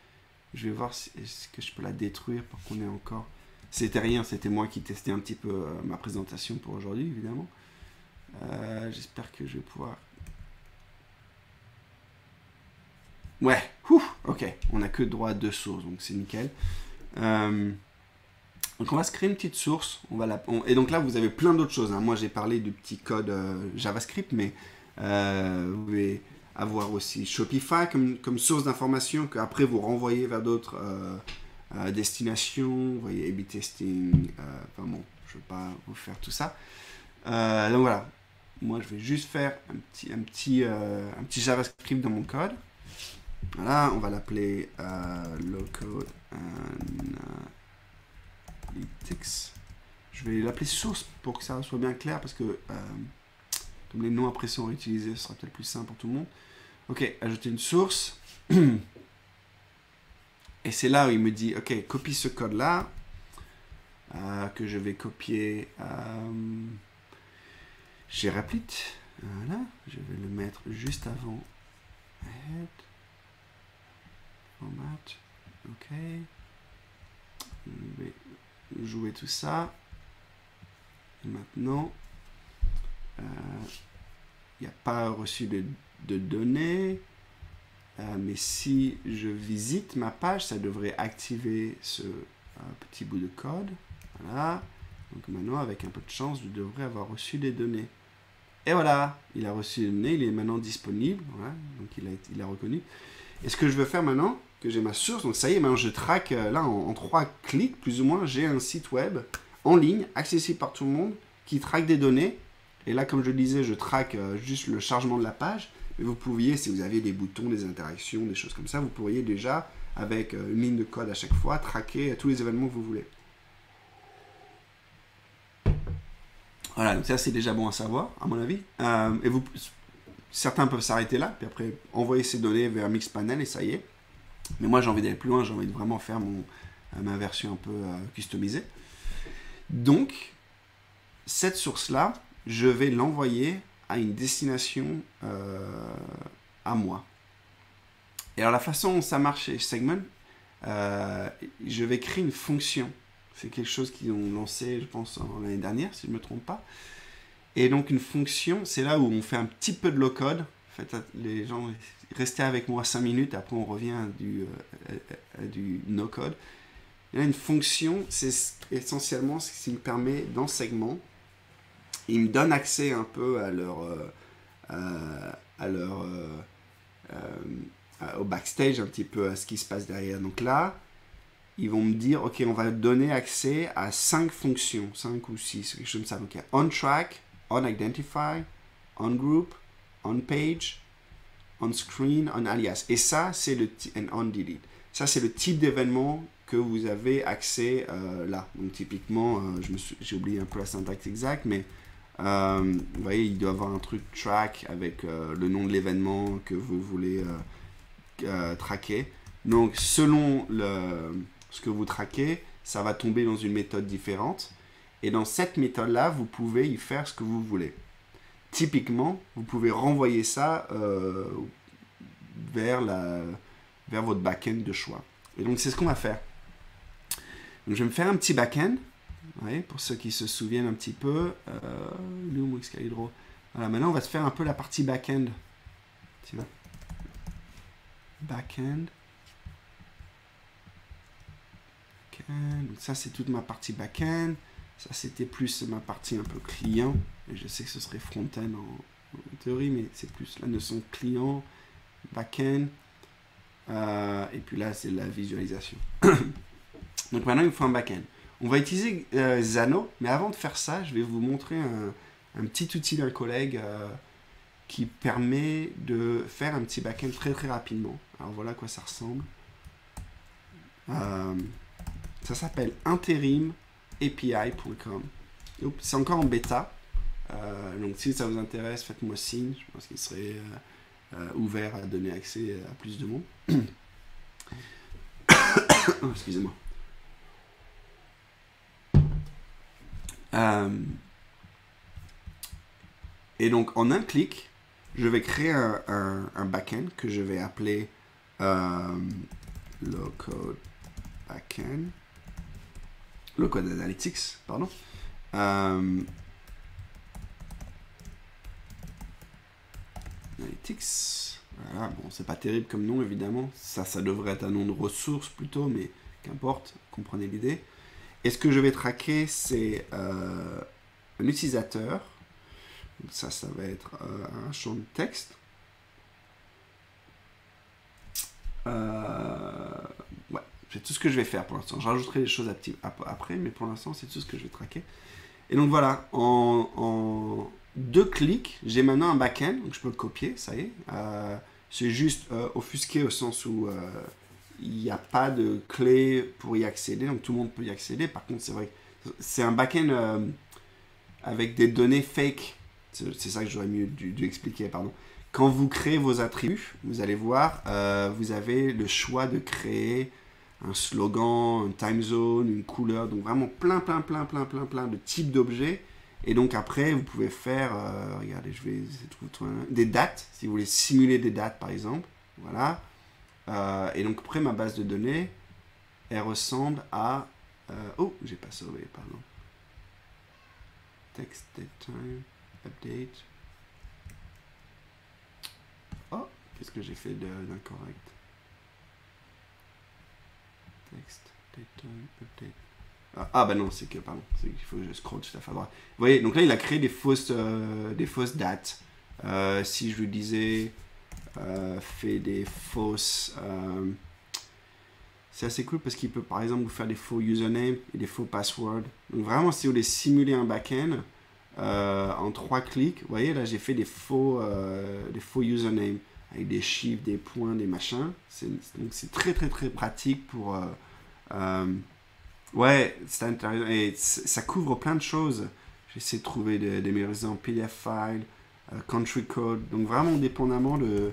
Je vais voir si est-ce que je peux la détruire pour qu'on ait encore. C'était rien, c'était moi qui testais un petit peu ma présentation pour aujourd'hui, évidemment. J'espère que je vais pouvoir. Ouais, ok, on n'a que droit à 2 sources, donc c'est nickel. Donc on va se créer une petite source. Et donc là, vous avez plein d'autres choses. Hein. Moi, j'ai parlé du petit code JavaScript, mais vous pouvez avoir aussi Shopify comme source d'information qu'après vous renvoyez vers d'autres destinations. Vous voyez, A/B testing. Enfin bon, je ne vais pas vous faire tout ça. Donc voilà. Moi, je vais juste faire un petit JavaScript dans mon code. Voilà, on va l'appeler low-code analytics. Je vais l'appeler source pour que ça soit bien clair parce que comme les noms après sont réutilisés, ce sera peut-être plus simple pour tout le monde. Ok, ajouter une source. Et c'est là où il me dit, ok, copie ce code-là que je vais copier chez Replit. Voilà, je vais le mettre juste avant head. Format. Ok. Je vais jouer tout ça. Et maintenant, il n'y a pas reçu de données. Mais si je visite ma page, ça devrait activer ce petit bout de code. Voilà. Donc maintenant, avec un peu de chance, je devrais avoir reçu des données. Et voilà, il a reçu des données, il est maintenant disponible. Voilà. Donc il a reconnu. Et ce que je veux faire maintenant, que j'ai ma source, donc ça y est, maintenant je traque, là en 3 clics, plus ou moins, j'ai un site web en ligne, accessible par tout le monde, qui traque des données. Et là, comme je le disais, je traque juste le chargement de la page. Mais vous pourriez, si vous aviez des boutons, des interactions, des choses comme ça, vous pourriez déjà, avec une ligne de code à chaque fois, traquer tous les événements que vous voulez. Voilà, donc ça c'est déjà bon à savoir, à mon avis. Et certains peuvent s'arrêter là, puis après envoyer ces données vers Mixpanel et ça y est. Mais moi j'ai envie d'aller plus loin, j'ai envie de vraiment faire ma version un peu customisée. Donc, cette source-là, je vais l'envoyer à une destination à moi. Et alors la façon dont ça marche chez Segment, je vais créer une fonction. C'est quelque chose qu'ils ont lancé, je pense, l'année dernière, si je ne me trompe pas. Et donc une fonction, c'est là où on fait un petit peu de low-code. En fait, les gens, restez avec moi 5 minutes, après on revient à du no-code. Et là, une fonction, c'est essentiellement ce qui me permet, dans Segment, ils me donnent accès un peu à au backstage, un petit peu à ce qui se passe derrière. Donc là, ils vont me dire, ok, on va donner accès à 5 fonctions, 5 ou 6, quelque chose comme ça. Donc il y a on-track, on-identify, on-group, on-page, on-screen, on-alias. Et ça, c'est le on-delete. Ça, c'est le type d'événement que vous avez accès là. Donc typiquement, j'ai oublié un peu la syntaxe exacte, mais vous voyez, il doit y avoir un truc track avec le nom de l'événement que vous voulez traquer. Donc selon ce que vous traquez, ça va tomber dans une méthode différente. Et dans cette méthode-là, vous pouvez y faire ce que vous voulez. Typiquement, vous pouvez renvoyer ça vers votre back-end de choix. Et donc, c'est ce qu'on va faire. Donc, je vais me faire un petit back-end. Ouais, pour ceux qui se souviennent un petit peu. Voilà, maintenant, on va se faire un peu la partie back-end. Tu vois, back-end. Donc ça, c'est toute ma partie back-end. Ça, c'était plus ma partie un peu client. Et je sais que ce serait front-end en théorie, mais c'est plus la notion client, back-end. Et puis là, c'est la visualisation. Donc maintenant, il me faut un back-end. On va utiliser Xano, mais avant de faire ça, je vais vous montrer un petit outil d'un collègue qui permet de faire un petit back-end très très rapidement. Alors voilà à quoi ça ressemble. Ça s'appelle Interim api.com. C'est encore en bêta. Donc si ça vous intéresse, faites-moi signe. Je pense qu'il serait ouvert à donner accès à plus de monde. Oh, excusez-moi. Et donc en un clic, je vais créer un backend que je vais appeler low-code backend, low-code analytics, pardon. Analytics. Voilà, bon, c'est pas terrible comme nom évidemment. Ça devrait être un nom de ressource plutôt, mais qu'importe, comprenez l'idée. Et ce que je vais traquer, c'est un utilisateur. Donc ça va être un champ de texte. Ouais, c'est tout ce que je vais faire pour l'instant. Je rajouterai des choses après, mais pour l'instant, c'est tout ce que je vais traquer. Et donc voilà, en 2 clics, j'ai maintenant un backend, donc je peux le copier, ça y est. C'est juste offusqué au sens où il n'y a pas de clé pour y accéder, donc tout le monde peut y accéder. Par contre, c'est vrai que c'est un backend avec des données fake. C'est ça que j'aurais mieux dû expliquer, pardon. Quand vous créez vos attributs, vous allez voir, vous avez le choix de créer un slogan, un time zone, une couleur, donc vraiment plein de types d'objets. Et donc après, vous pouvez faire, regardez, je vais essayer de trouver des dates, si vous voulez simuler des dates par exemple. Voilà. Et donc après, ma base de données, elle ressemble à... oh, j'ai pas sauvé, pardon. Text, date, time, update. Oh, qu'est-ce que j'ai fait d'incorrect? Text, date, time, update. Ah bah non, c'est que, pardon, il faut que je scroll tout à fait à droite. Vous voyez, donc là, il a créé des fausses dates. Si je lui disais, fait des fausses... c'est assez cool parce qu'il peut, par exemple, vous faire des faux usernames et des faux passwords. Donc vraiment, si vous voulez simuler un backend, en 3 clics, vous voyez, là, j'ai fait des faux usernames avec des chiffres, des points, des machins. Donc c'est très pratique pour... ouais, c'est intéressant. Et ça couvre plein de choses. J'essaie de trouver des meilleurs exemples, PDF file, country code. Donc vraiment, dépendamment de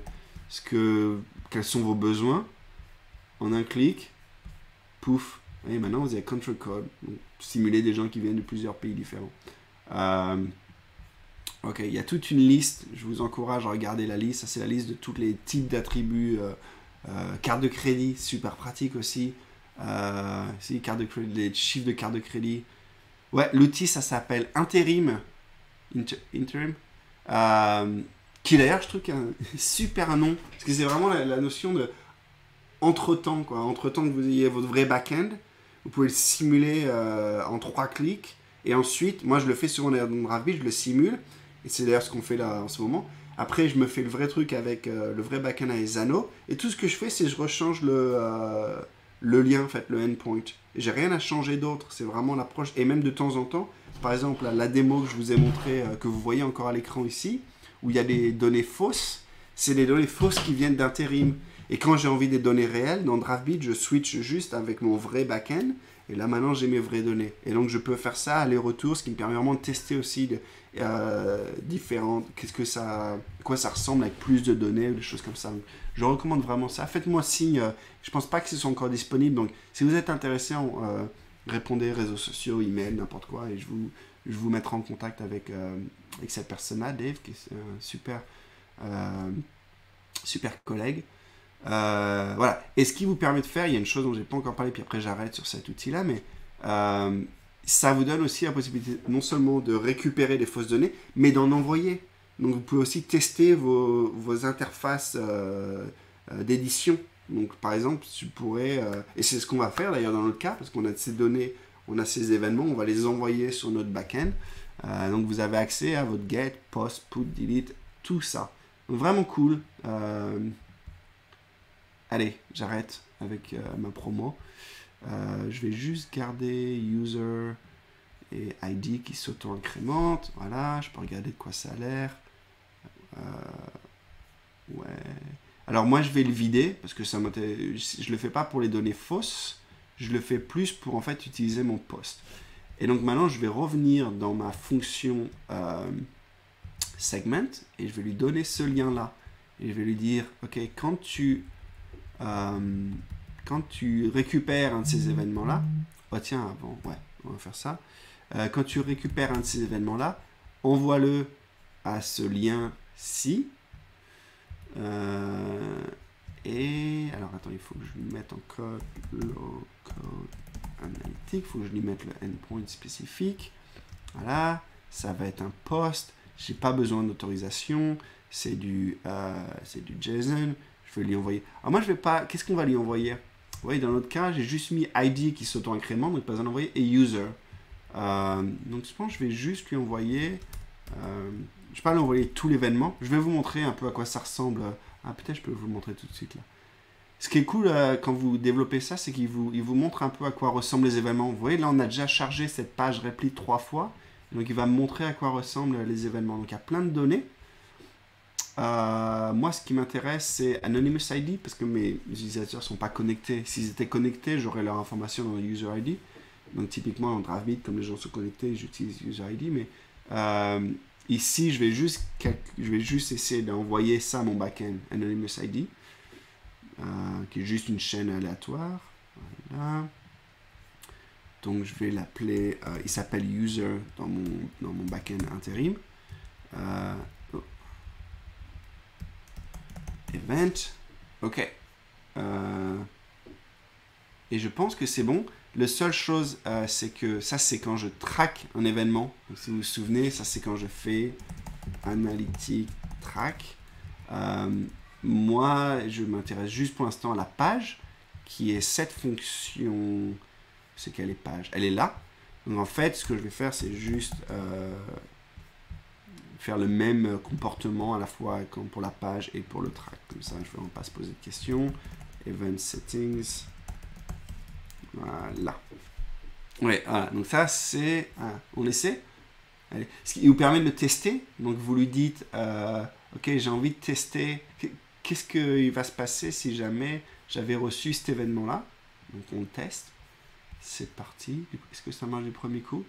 quels sont vos besoins, en un clic, pouf. Et maintenant, vous avez country code. Donc, simuler des gens qui viennent de plusieurs pays différents. Ok, il y a toute une liste. Je vous encourage à regarder la liste. Ça, c'est la liste de tous les types d'attributs. Carte de crédit, super pratique aussi. Carte de crédit, les chiffres de carte de crédit. Ouais, l'outil, ça s'appelle Interim. Interim. Qui d'ailleurs, je trouve qu'il y a un super nom. Parce que c'est vraiment la notion de entre-temps, quoi. Entre-temps que vous ayez votre vrai back-end, vous pouvez le simuler en 3 clics. Et ensuite, moi, je le fais souvent dans DraftBeat, je le simule. Et c'est d'ailleurs ce qu'on fait là en ce moment. Après, je me fais le vrai truc avec le vrai back-end avec Xano. Et tout ce que je fais, c'est que je rechange le lien, en fait, le endpoint. Et j'ai rien à changer d'autre. C'est vraiment l'approche. Et même de temps en temps, par exemple, la démo que je vous ai montré, que vous voyez encore à l'écran ici, où il y a des données fausses, c'est des données fausses qui viennent d'Interim. Et quand j'ai envie des données réelles, dans DraftBeat, je switch juste avec mon vrai back-end. Et là, maintenant, j'ai mes vraies données. Et donc, je peux faire ça aller-retour, ce qui me permet vraiment de tester aussi différentes... quoi ça ressemble avec plus de données, ou des choses comme ça. Donc, je recommande vraiment ça. Faites-moi signe. Je pense pas que ce soit encore disponible. Donc, si vous êtes intéressé, répondez réseaux sociaux, email, n'importe quoi. Et je vous mettrai en contact avec cette personne-là, Dave, qui est un super collègue. Voilà. Et ce qui vous permet de faire, il y a une chose dont j'ai pas encore parlé, puis après j'arrête sur cet outil-là, mais ça vous donne aussi la possibilité non seulement de récupérer des fausses données, mais d'en envoyer. Donc vous pouvez aussi tester vos interfaces d'édition. Donc par exemple, tu pourrais, et c'est ce qu'on va faire d'ailleurs dans notre cas, parce qu'on a ces données, on a ces événements, on va les envoyer sur notre backend. Donc vous avez accès à votre get, post, put, delete, tout ça. Donc vraiment cool. Allez, j'arrête avec ma promo. Je vais juste garder user et ID qui s'auto-incrémentent. Voilà, je peux regarder de quoi ça a l'air. Ouais. Alors moi, je vais le vider parce que je le fais pas pour les données fausses. Je le fais plus pour en fait utiliser mon post. Et donc maintenant, je vais revenir dans ma fonction segment et je vais lui donner ce lien-là. Et je vais lui dire, OK, quand tu récupères un de ces événements-là, oh tiens, avant, ouais, on va faire ça. Quand tu récupères un de ces événements-là, envoie-le à ce lien-ci. Et alors, attends, il faut que je lui mette encore low code analytique. Il faut que je lui mette le endpoint spécifique. Voilà, ça va être un post. Je n'ai pas besoin d'autorisation. C'est du JSON. Je vais lui envoyer. Alors moi, je vais pas. Qu'est-ce qu'on va lui envoyer? Vous voyez, dans notre cas, j'ai juste mis ID qui s'auto-incrémente, donc pas besoin d'envoyer, et user. Donc je pense que je vais juste lui envoyer. Je ne vais pas lui envoyer tout l'événement. Je vais vous montrer un peu à quoi ça ressemble. Ah, peut-être je peux vous le montrer tout de suite là. Ce qui est cool quand vous développez ça, c'est qu'il vous montre un peu à quoi ressemblent les événements. Vous voyez, là, on a déjà chargé cette page repli 3 fois. Donc, il va me montrer à quoi ressemblent les événements. Donc, il y a plein de données. Moi, ce qui m'intéresse, c'est Anonymous ID, parce que mes utilisateurs ne sont pas connectés. S'ils étaient connectés, j'aurais leur information dans le User ID. Donc, typiquement, en DraftBeat, comme les gens sont connectés, j'utilise User ID. Mais ici, je vais juste essayer d'envoyer ça à mon backend, Anonymous ID, qui est juste une chaîne aléatoire. Voilà. Donc, je vais l'appeler, il s'appelle User dans mon backend intérim. Event. OK. Et je pense que c'est bon. La seule chose, c'est que ça, c'est quand je track un événement. Donc, si vous vous souvenez, ça, c'est quand je fais Analytic Track. Moi, je m'intéresse juste pour l'instant à la page, qui est cette fonction. C'est quelle est page? Elle est là. Donc, en fait, ce que je vais faire, c'est juste faire le même comportement à la fois pour la page et pour le track. Comme ça, je ne vais pas se poser de questions. Event Settings. Voilà. Ouais, voilà. Donc ça, c'est... on essaie. Allez. Ce qui vous permet de le tester. Donc vous lui dites, OK, j'ai envie de tester. Qu'est-ce qu'il va se passer si jamais j'avais reçu cet événement-là? Donc on le teste. C'est parti. Est-ce que ça marche du premier coup?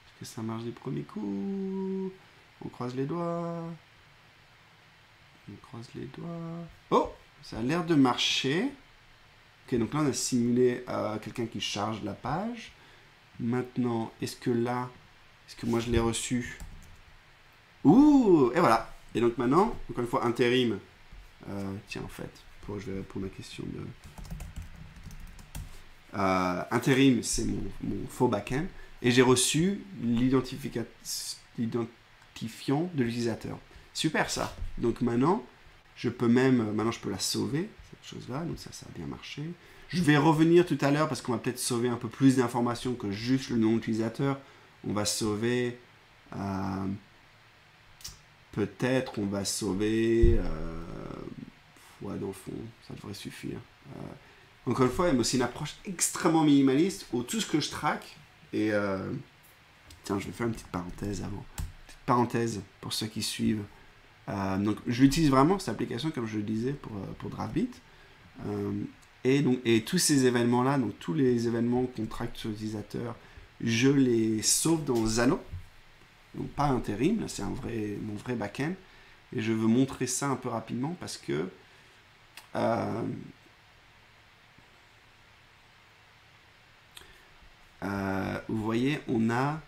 Est-ce que ça marche du premier coup? On croise les doigts. On croise les doigts. Oh, ça a l'air de marcher. Ok, donc là, on a simulé quelqu'un qui charge la page. Maintenant, est-ce que moi, je l'ai reçu? Ouh, et voilà. Et donc maintenant, encore une fois, intérim. Tiens, en fait, je vais répondre à la question de... intérim, c'est mon faux backend. Et j'ai reçu l'identifiant de l'utilisateur. Super, ça. Donc maintenant, je peux la sauver, cette chose-là. Donc ça a bien marché. Je vais revenir tout à l'heure parce qu'on va peut-être sauver un peu plus d'informations que juste le nom d'utilisateur. On va sauver... peut-être on va sauver... ouais, dans le fond, ça devrait suffire. Encore une fois, c'est une approche extrêmement minimaliste où tout ce que je traque... Et tiens, je vais faire une petite parenthèse avant. Petite parenthèse pour ceux qui suivent. Donc, je l'utilise vraiment, cette application, comme je le disais, pour DraftBeat. Et tous ces événements-là, donc tous les événements qu'on traque sur l'utilisateur, je les sauve dans Zano. Donc, pas intérim, là, c'est mon vrai backend. Et je veux montrer ça un peu rapidement parce que... vous voyez, on a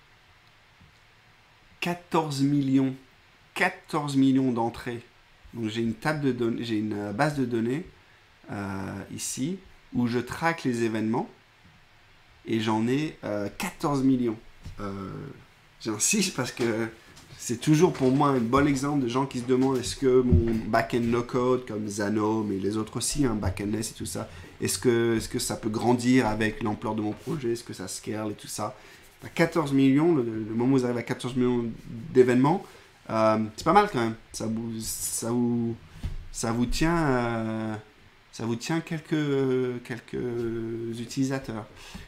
14 millions d'entrées. Donc j'ai une table de données, j'ai une base de données ici où je traque les événements et j'en ai 14 millions. J'insiste parce que c'est toujours pour moi un bon exemple de gens qui se demandent est-ce que mon backend no-code comme Zano, mais les autres aussi, backendless et tout ça, est-ce que ça peut grandir avec l'ampleur de mon projet, est-ce que ça scale et tout ça. 14 millions, le moment où vous arrivez à 14 millions d'événements, c'est pas mal quand même. Ça vous tient quelques utilisateurs.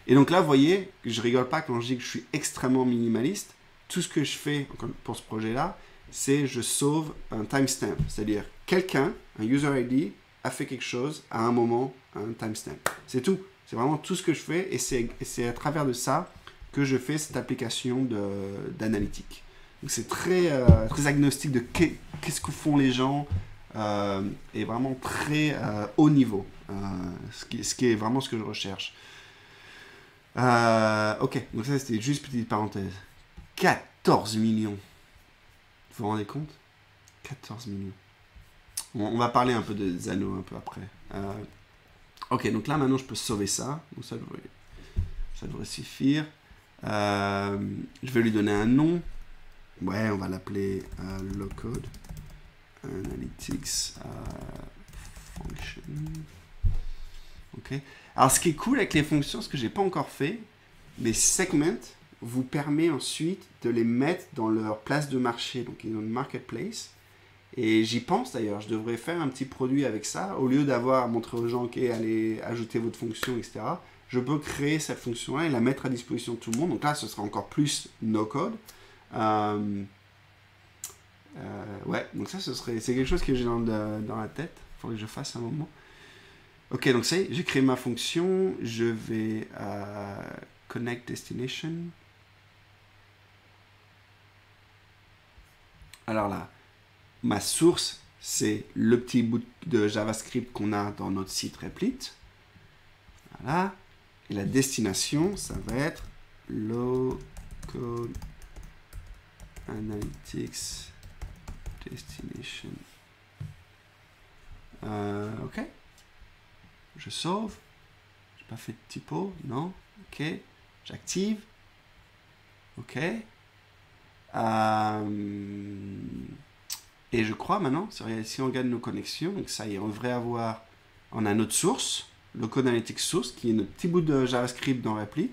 Et donc là, vous voyez, je rigole pas quand je dis que je suis extrêmement minimaliste. Tout ce que je fais pour ce projet-là, c'est je sauve un timestamp. C'est-à-dire, quelqu'un, un user ID, a fait quelque chose à un moment, à un timestamp. C'est tout. C'est vraiment tout ce que je fais et c'est à travers de ça que je fais cette application d'analytique. Donc c'est très, très agnostique de qu'est-ce que font les gens et vraiment très haut niveau, ce qui est vraiment ce que je recherche. Ok, donc ça c'était juste petite parenthèse. 14 millions. Vous vous rendez compte? 14 millions. On va parler un peu des anneaux un peu après. Ok, donc là maintenant je peux sauver ça. Donc ça devrait suffire. Je vais lui donner un nom. Ouais, on va l'appeler low code analytics function. Ok. Alors ce qui est cool avec les fonctions, ce que j'ai pas encore fait, les segments vous permet ensuite de les mettre dans leur place de marché, donc dans le marketplace. Et j'y pense d'ailleurs, je devrais faire un petit produit avec ça, au lieu d'avoir à montrer aux gens, ok, allez ajouter votre fonction, etc. Je peux créer cette fonction-là et la mettre à disposition de tout le monde. Donc là, ce sera encore plus no-code. Ouais, donc ça, c'est quelque chose que j'ai dans la tête. Il faudrait que je fasse un moment. Ok, donc ça y est, j'ai créé ma fonction. Je vais connect destination. Alors là, ma source, c'est le petit bout de JavaScript qu'on a dans notre site Replit. Voilà. Et la destination, ça va être low code analytics destination. Ok. Je sauve. J'ai pas fait de typo, non. Ok. J'active. Ok. Et je crois maintenant, si on regarde nos connexions, donc ça y est, on devrait avoir, on a notre source, le code analytics source, qui est notre petit bout de JavaScript dans Replit.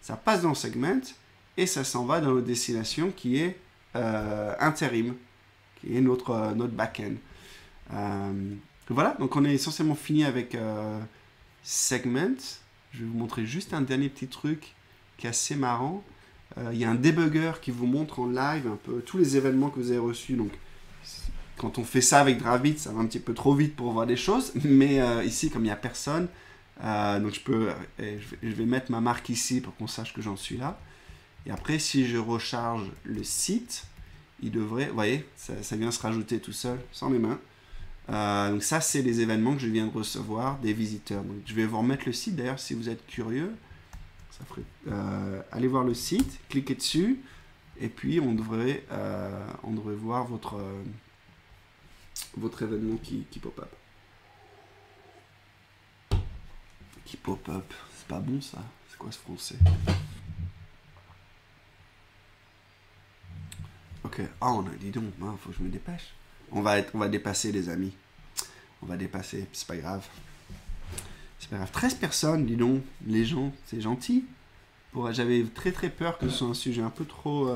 Ça passe dans Segment et ça s'en va dans notre destination qui est Interim, qui est notre backend. Voilà, donc on est essentiellement fini avec Segment. Je vais vous montrer juste un dernier petit truc qui est assez marrant. Il y a un debugger qui vous montre en live un peu tous les événements que vous avez reçus. Donc, quand on fait ça avec Dravit, ça va un petit peu trop vite pour voir des choses. Mais ici, comme il n'y a personne, donc je vais mettre ma marque ici pour qu'on sache que j'en suis là. Et après, si je recharge le site, il devrait, vous voyez, ça vient se rajouter tout seul, sans mes mains. Donc ça, c'est les événements que je viens de recevoir des visiteurs. Donc, je vais vous remettre le site, d'ailleurs, si vous êtes curieux. Ça ferait, allez voir le site, cliquez dessus, et puis on devrait voir votre événement qui pop-up. Qui pop-up, c'est pas bon ça. C'est quoi ce français? Ok, on a dit donc, hein, faut que je me dépêche. On va dépasser les amis. On va dépasser, c'est pas grave. C'est pas grave. 13 personnes, dis donc, les gens, c'est gentil. J'avais très très peur que ce soit un sujet un peu trop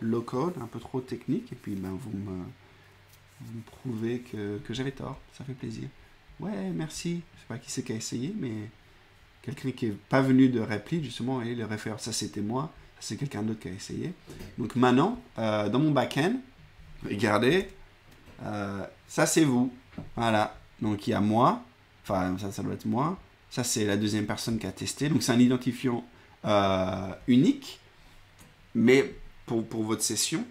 low code, un peu trop technique, et puis ben, vous me prouvez que j'avais tort, ça fait plaisir. Ouais, merci. Je sais pas qui c'est qui a essayé, mais quelqu'un qui n'est pas venu de Replit, justement, et le réfère, ça c'était moi, ça c'est quelqu'un d'autre qui a essayé. Donc maintenant, dans mon back-end, regardez, ça c'est vous. Voilà. Donc il y a moi, enfin ça doit être moi, ça c'est la deuxième personne qui a testé, donc c'est un identifiant unique, mais pour votre session.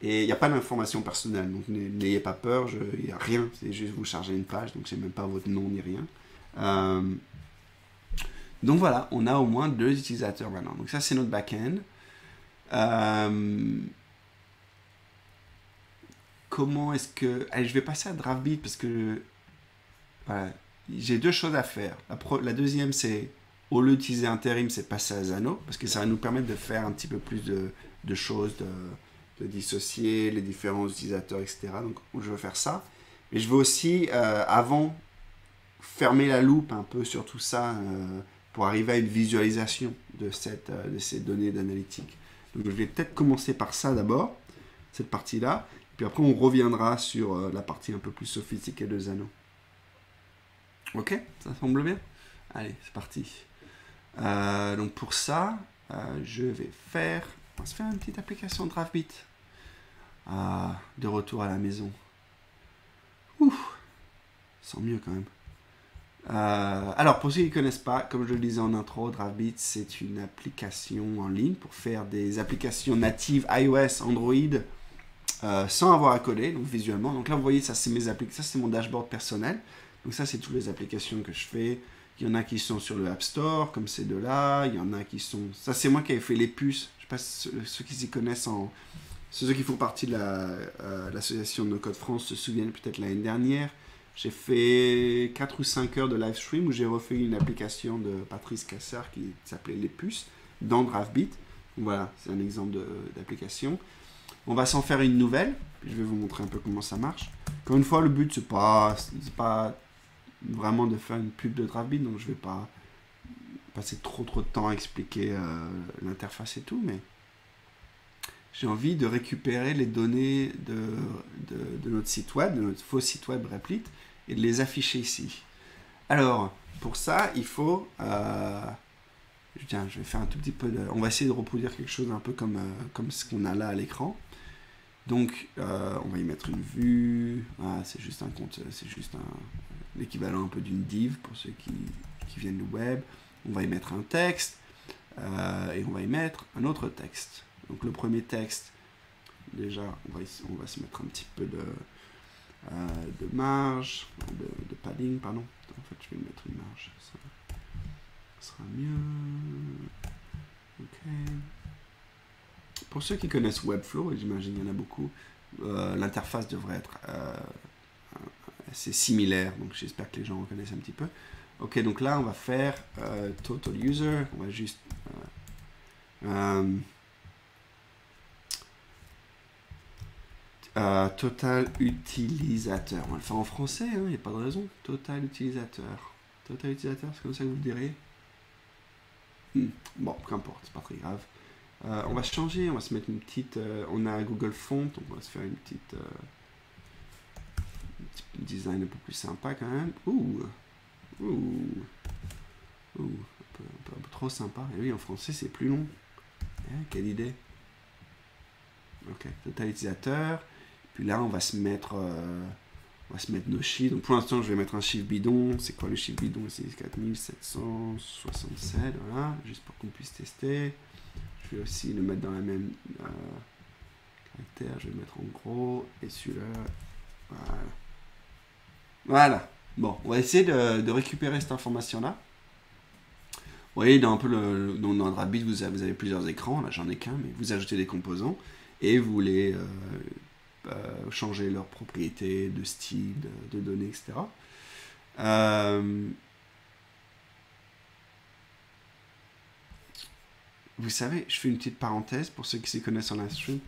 Et il n'y a pas d'information personnelle, donc n'ayez pas peur, il n'y a rien, c'est juste vous chargez une page, donc c'est même pas votre nom ni rien. Donc voilà, on a au moins 2 utilisateurs maintenant. Donc ça c'est notre back-end. Comment est-ce que... Allez, je vais passer à Dravit parce que voilà, j'ai 2 choses à faire. La deuxième c'est, au lieu d'utiliser Interim, c'est passer à Zano, parce que ça va nous permettre de faire un petit peu plus de choses, de dissocier les différents utilisateurs, etc. Donc je veux faire ça. Mais je veux aussi, avant, fermer la loupe un peu sur tout ça pour arriver à une visualisation de ces données d'analytique. Donc je vais peut-être commencer par ça d'abord, cette partie-là. Puis après, on reviendra sur la partie un peu plus sophistiquée de Zano. Ok, ça semble bien? Allez, c'est parti. Donc pour ça, je vais faire... On va se faire une petite application Dravit. De retour à la maison. Ouh, sans mieux quand même. Alors, pour ceux qui ne connaissent pas, comme je le disais en intro, Draftbeat, c'est une application en ligne pour faire des applications natives iOS, Android, sans avoir à coder, donc visuellement. Donc là, vous voyez, ça, c'est mes applications, ça, c'est mon dashboard personnel. Donc ça, c'est toutes les applications que je fais. Il y en a qui sont sur le App Store, comme ces deux-là. Il y en a qui sont... Ça, c'est moi qui avais fait les puces. Je ne sais pas si ceux qui s'y connaissent en... Ceux qui font partie de l'association No Code France se souviennent peut-être l'année dernière. J'ai fait 4 ou 5 heures de live stream où j'ai refait une application de Patrice Cassard qui s'appelait Les Puces dans Draftbeat. Donc voilà, c'est un exemple d'application. On va s'en faire une nouvelle. Je vais vous montrer un peu comment ça marche. Encore une fois, le but, c'est pas vraiment de faire une pub de Draftbeat, donc je vais pas passer trop de temps à expliquer l'interface et tout, mais j'ai envie de récupérer les données de notre site web, de notre faux site web Replit, et de les afficher ici. Alors, pour ça, il faut... Tiens, je vais faire un tout petit peu de... On va essayer de reproduire quelque chose un peu comme ce qu'on a là à l'écran. Donc, on va y mettre une vue. Ah, c'est juste un compte, c'est juste l'équivalent un peu d'une div pour ceux qui viennent du web. On va y mettre un texte et on va y mettre un autre texte. Donc, le premier texte, déjà, on va se mettre un petit peu de marge, de padding, pardon. En fait, je vais mettre une marge. Ça sera mieux. Ok. Pour ceux qui connaissent Webflow, et j'imagine qu'il y en a beaucoup, l'interface devrait être assez similaire, donc j'espère que les gens reconnaissent un petit peu. Ok, donc là on va faire Total User, on va juste... Total Utilisateur, on va le faire en français, il n'y a pas de raison. Total Utilisateur. Total Utilisateur, c'est comme ça que vous le direz. Bon, peu importe, c'est pas très grave. On va changer, on va se mettre une petite... on a Google Font, on va se faire un petit design un peu plus sympa quand même. Un peu trop sympa. Et oui, en français, c'est plus long. Quelle idée. Ok, total utilisateur. Puis là, on va se mettre nos chiffres. Donc pour l'instant, je vais mettre un chiffre bidon. C'est quoi le chiffre bidon? C'est 4767, voilà, juste pour qu'on puisse tester. Je vais aussi le mettre dans la même caractère. Je vais le mettre en gros. Et celui-là, voilà. Voilà. Bon, on va essayer de récupérer cette information-là. Vous voyez, dans Draftbeat, vous avez plusieurs écrans. Là, j'en ai qu'un, mais vous ajoutez des composants et vous voulez changer leurs propriétés de style, de données, etc. Vous savez, je fais une petite parenthèse pour ceux qui s'y connaissent en live stream.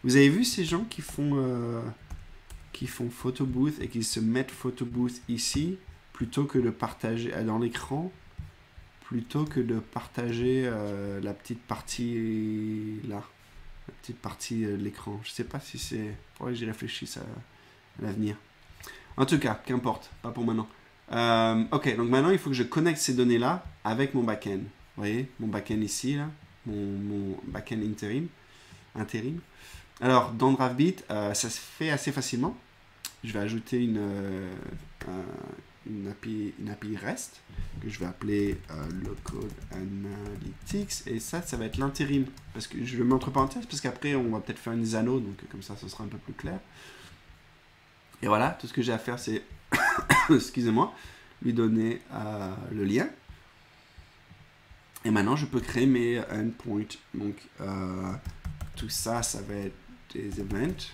Vous avez vu ces gens qui font photo booth et qui se mettent photo booth ici plutôt que de partager dans l'écran, plutôt que de partager la petite partie là, la petite partie de l'écran. Je sais pas si c'est... Faudrait que j'y réfléchisse à l'avenir. En tout cas, qu'importe, pas pour maintenant. Ok, donc maintenant il faut que je connecte ces données-là avec mon backend. Vous voyez, mon backend ici, là, mon backend intérim. Alors, dans Draftbeat, ça se fait assez facilement. Je vais ajouter une API REST que je vais appeler Low-Code Analytics. Et ça va être l'intérim. Parce que je le mets entre parenthèses, parce qu'après, on va peut-être faire une Xano, donc comme ça, ce sera un peu plus clair. Et voilà, tout ce que j'ai à faire, c'est, excusez-moi, lui donner le lien. Et maintenant, je peux créer mes endpoints. Donc, tout ça, ça va être des events.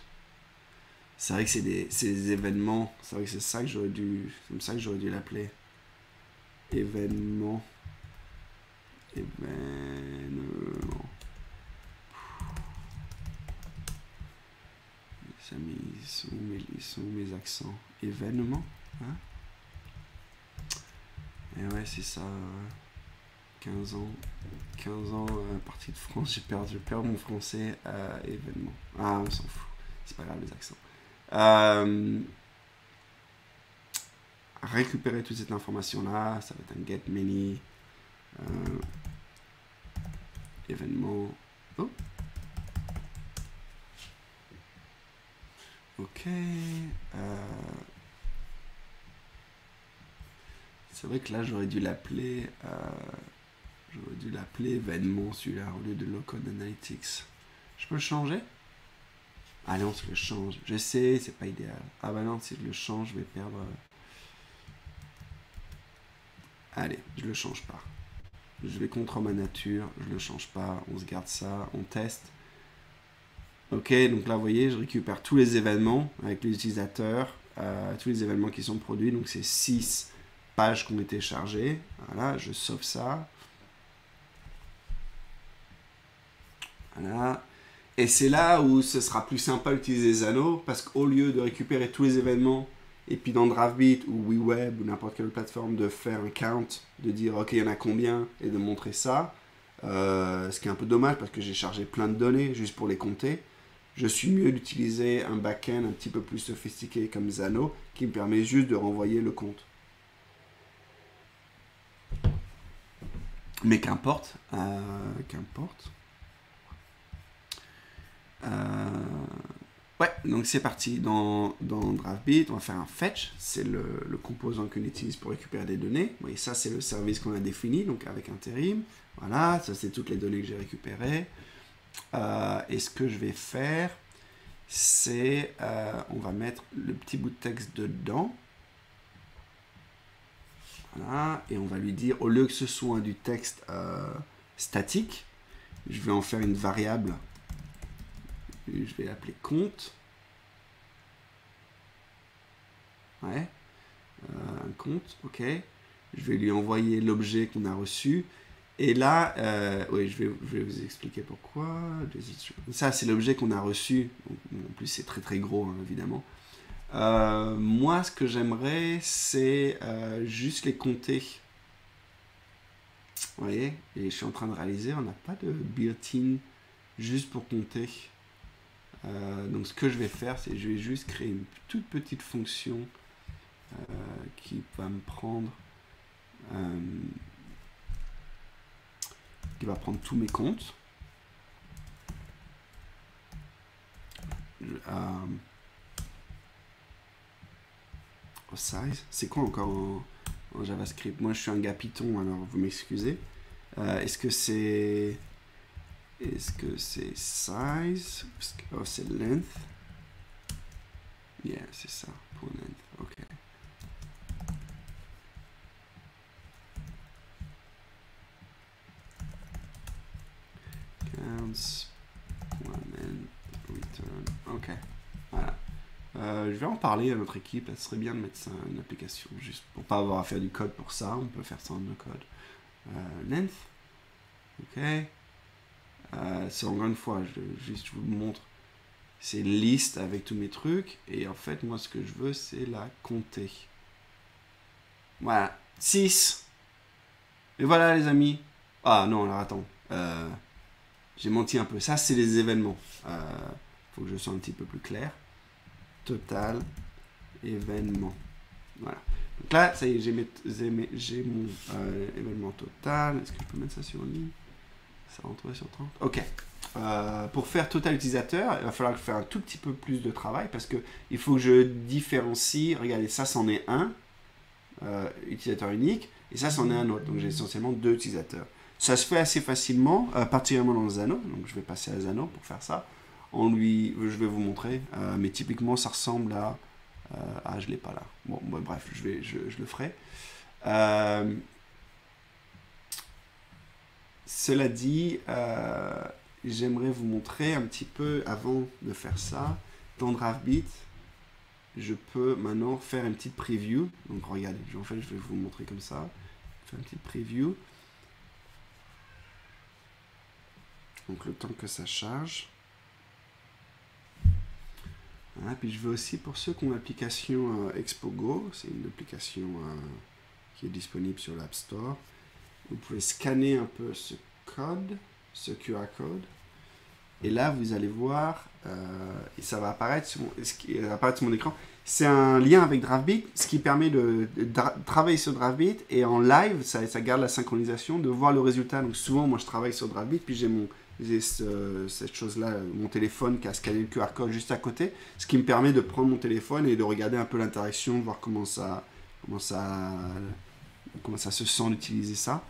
C'est vrai que c'est des événements. C'est vrai que c'est comme ça que j'aurais dû l'appeler. Événements. Ils sont où mes accents? Événements, hein? Et ouais, c'est ça. 15 ans, partie de France, je perds mon français à événement. Ah, on s'en fout. C'est pas grave les accents. Récupérer toute cette information-là, ça va être un get many événement. Oh. Ok. C'est vrai que là, j'aurais dû l'appeler événement, celui-là, au lieu de Low-Code Analytics. Je peux le changer? Ah non, si je le change. Je sais, c'est pas idéal. Ah bah non, si je le change, je vais perdre... Allez, je le change pas. Je vais contre ma nature, je le change pas, on se garde ça, on teste. Ok, donc là, vous voyez, je récupère tous les événements avec les utilisateurs, tous les événements qui sont produits. Donc, c'est 6 pages qui ont été chargées. Voilà, je sauve ça. Voilà. Et c'est là où ce sera plus sympa d'utiliser Zano, parce qu'au lieu de récupérer tous les événements, et puis dans DraftBeat ou WeWeb ou n'importe quelle plateforme, de faire un count, de dire ok, il y en a combien, et de montrer ça, ce qui est un peu dommage parce que j'ai chargé plein de données juste pour les compter. Je suis mieux d'utiliser un back-end un petit peu plus sophistiqué comme Zano, qui me permet juste de renvoyer le compte. Mais qu'importe, ouais, donc c'est parti. Dans DraftBeat, on va faire un fetch. C'est le composant qu'on utilise pour récupérer des données. Vous voyez, ça, c'est le service qu'on a défini, donc avec intérim. Voilà, ça, c'est toutes les données que j'ai récupérées. Et ce que je vais faire, c'est on va mettre le petit bout de texte dedans. Voilà, et on va lui dire, au lieu que ce soit du texte statique, je vais en faire une variable. Je vais l'appeler compte. Ouais, un compte, ok. Je vais lui envoyer l'objet qu'on a reçu. Et là, oui, je vais vous expliquer pourquoi. Ça, c'est l'objet qu'on a reçu. En plus, c'est très très gros, hein, évidemment. Moi, ce que j'aimerais, c'est juste les compter. Vous voyez? Et je suis en train de réaliser, on n'a pas de built-in juste pour compter. Donc, ce que je vais faire, c'est je vais juste créer une toute petite fonction qui va me prendre... qui va prendre tous mes comptes. Au size. C'est quoi encore en JavaScript? Moi, je suis un gars Python, alors vous m'excusez. Est-ce que c'est size? Oh, c'est length. Yeah, c'est ça, pour length. Ok. Counts, return. Ok. Voilà. Je vais en parler à notre équipe. Ce serait bien de mettre ça à une application, juste pour pas avoir à faire du code pour ça. On peut faire ça en no code. Length. Ok. C'est encore une fois, je vous montre. C'est une liste avec tous mes trucs. Et en fait, moi, ce que je veux, c'est la compter. Voilà. 6. Et voilà, les amis. Ah non, alors attends. J'ai menti un peu. Ça, c'est les événements. Faut que je sois un petit peu plus clair. Total événement. Voilà. Donc là, ça y est, j'ai mon événement total. Est-ce que je peux mettre ça sur ligne? Ça rentre sur 30. Ok. Pour faire total utilisateur, il va falloir faire un tout petit peu plus de travail parce que il faut que je différencie. Regardez, ça, c'en est un utilisateur unique et ça, c'en est un autre. Donc, j'ai essentiellement 2 utilisateurs. Ça se fait assez facilement, particulièrement dans Zano. Donc, je vais passer à Zano pour faire ça. Je vais vous montrer, mais typiquement, ça ressemble à... ah, je l'ai pas là. Bon, bref, je le ferai. Cela dit, j'aimerais vous montrer un petit peu, avant de faire ça, dans DraftBeat, je peux maintenant faire une petite preview. Donc regardez, en fait, je vais vous montrer comme ça. Faire une petite preview. Donc le temps que ça charge. Voilà, puis je veux aussi, pour ceux qui ont l'application ExpoGo, c'est une application qui est disponible sur l'App Store. Vous pouvez scanner un peu ce code, ce QR code. Et là, vous allez voir, et ça va apparaître sur mon écran. C'est un lien avec DraftBeat, ce qui permet de travailler sur DraftBeat. Et en live, ça garde la synchronisation, de voir le résultat. Donc souvent, moi, je travaille sur DraftBeat, puis j'ai cette chose-là, mon téléphone qui a scanné le QR code juste à côté, ce qui me permet de prendre mon téléphone et de regarder un peu l'interaction, de voir comment ça comment ça se sent d'utiliser ça.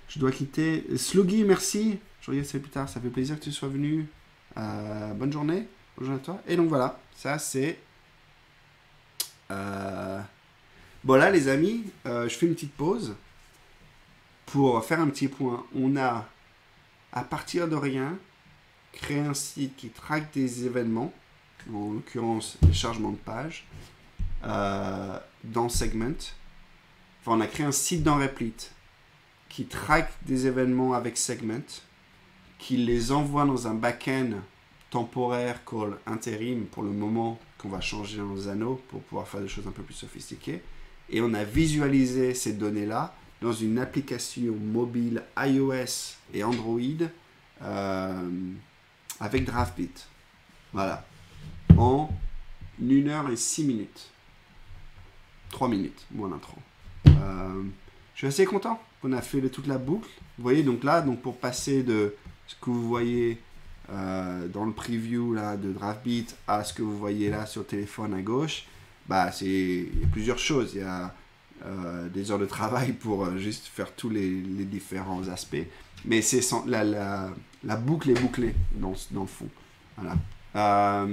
Je dois quitter. Sluggy, merci. Je regarde ça plus tard. Ça fait plaisir que tu sois venu. Bonne journée. Bonne journée à toi. Et donc voilà, ça c'est... Bon là les amis, je fais une petite pause pour faire un petit point. On a, à partir de rien, créé un site qui traque des événements, en l'occurrence les chargements de page, dans Segment. Enfin, on a créé un site dans Replit qui traque des événements avec Segment, qui les envoie dans un back-end temporaire called Interim pour le moment qu'on va changer dans Zano pour pouvoir faire des choses un peu plus sophistiquées. Et on a visualisé ces données-là dans une application mobile iOS et Android avec Draftbeat. Voilà. En 1 heure et 6 minutes. 3 minutes, moins d'intro. Je suis assez content qu'on a fait toute la boucle. Vous voyez, donc là, pour passer de ce que vous voyez dans le preview là, de Draftbeat à ce que vous voyez là sur le téléphone à gauche, bah, il y a plusieurs choses. Il y a des heures de travail pour juste faire tous les différents aspects. Mais la boucle est bouclée dans le fond. Voilà.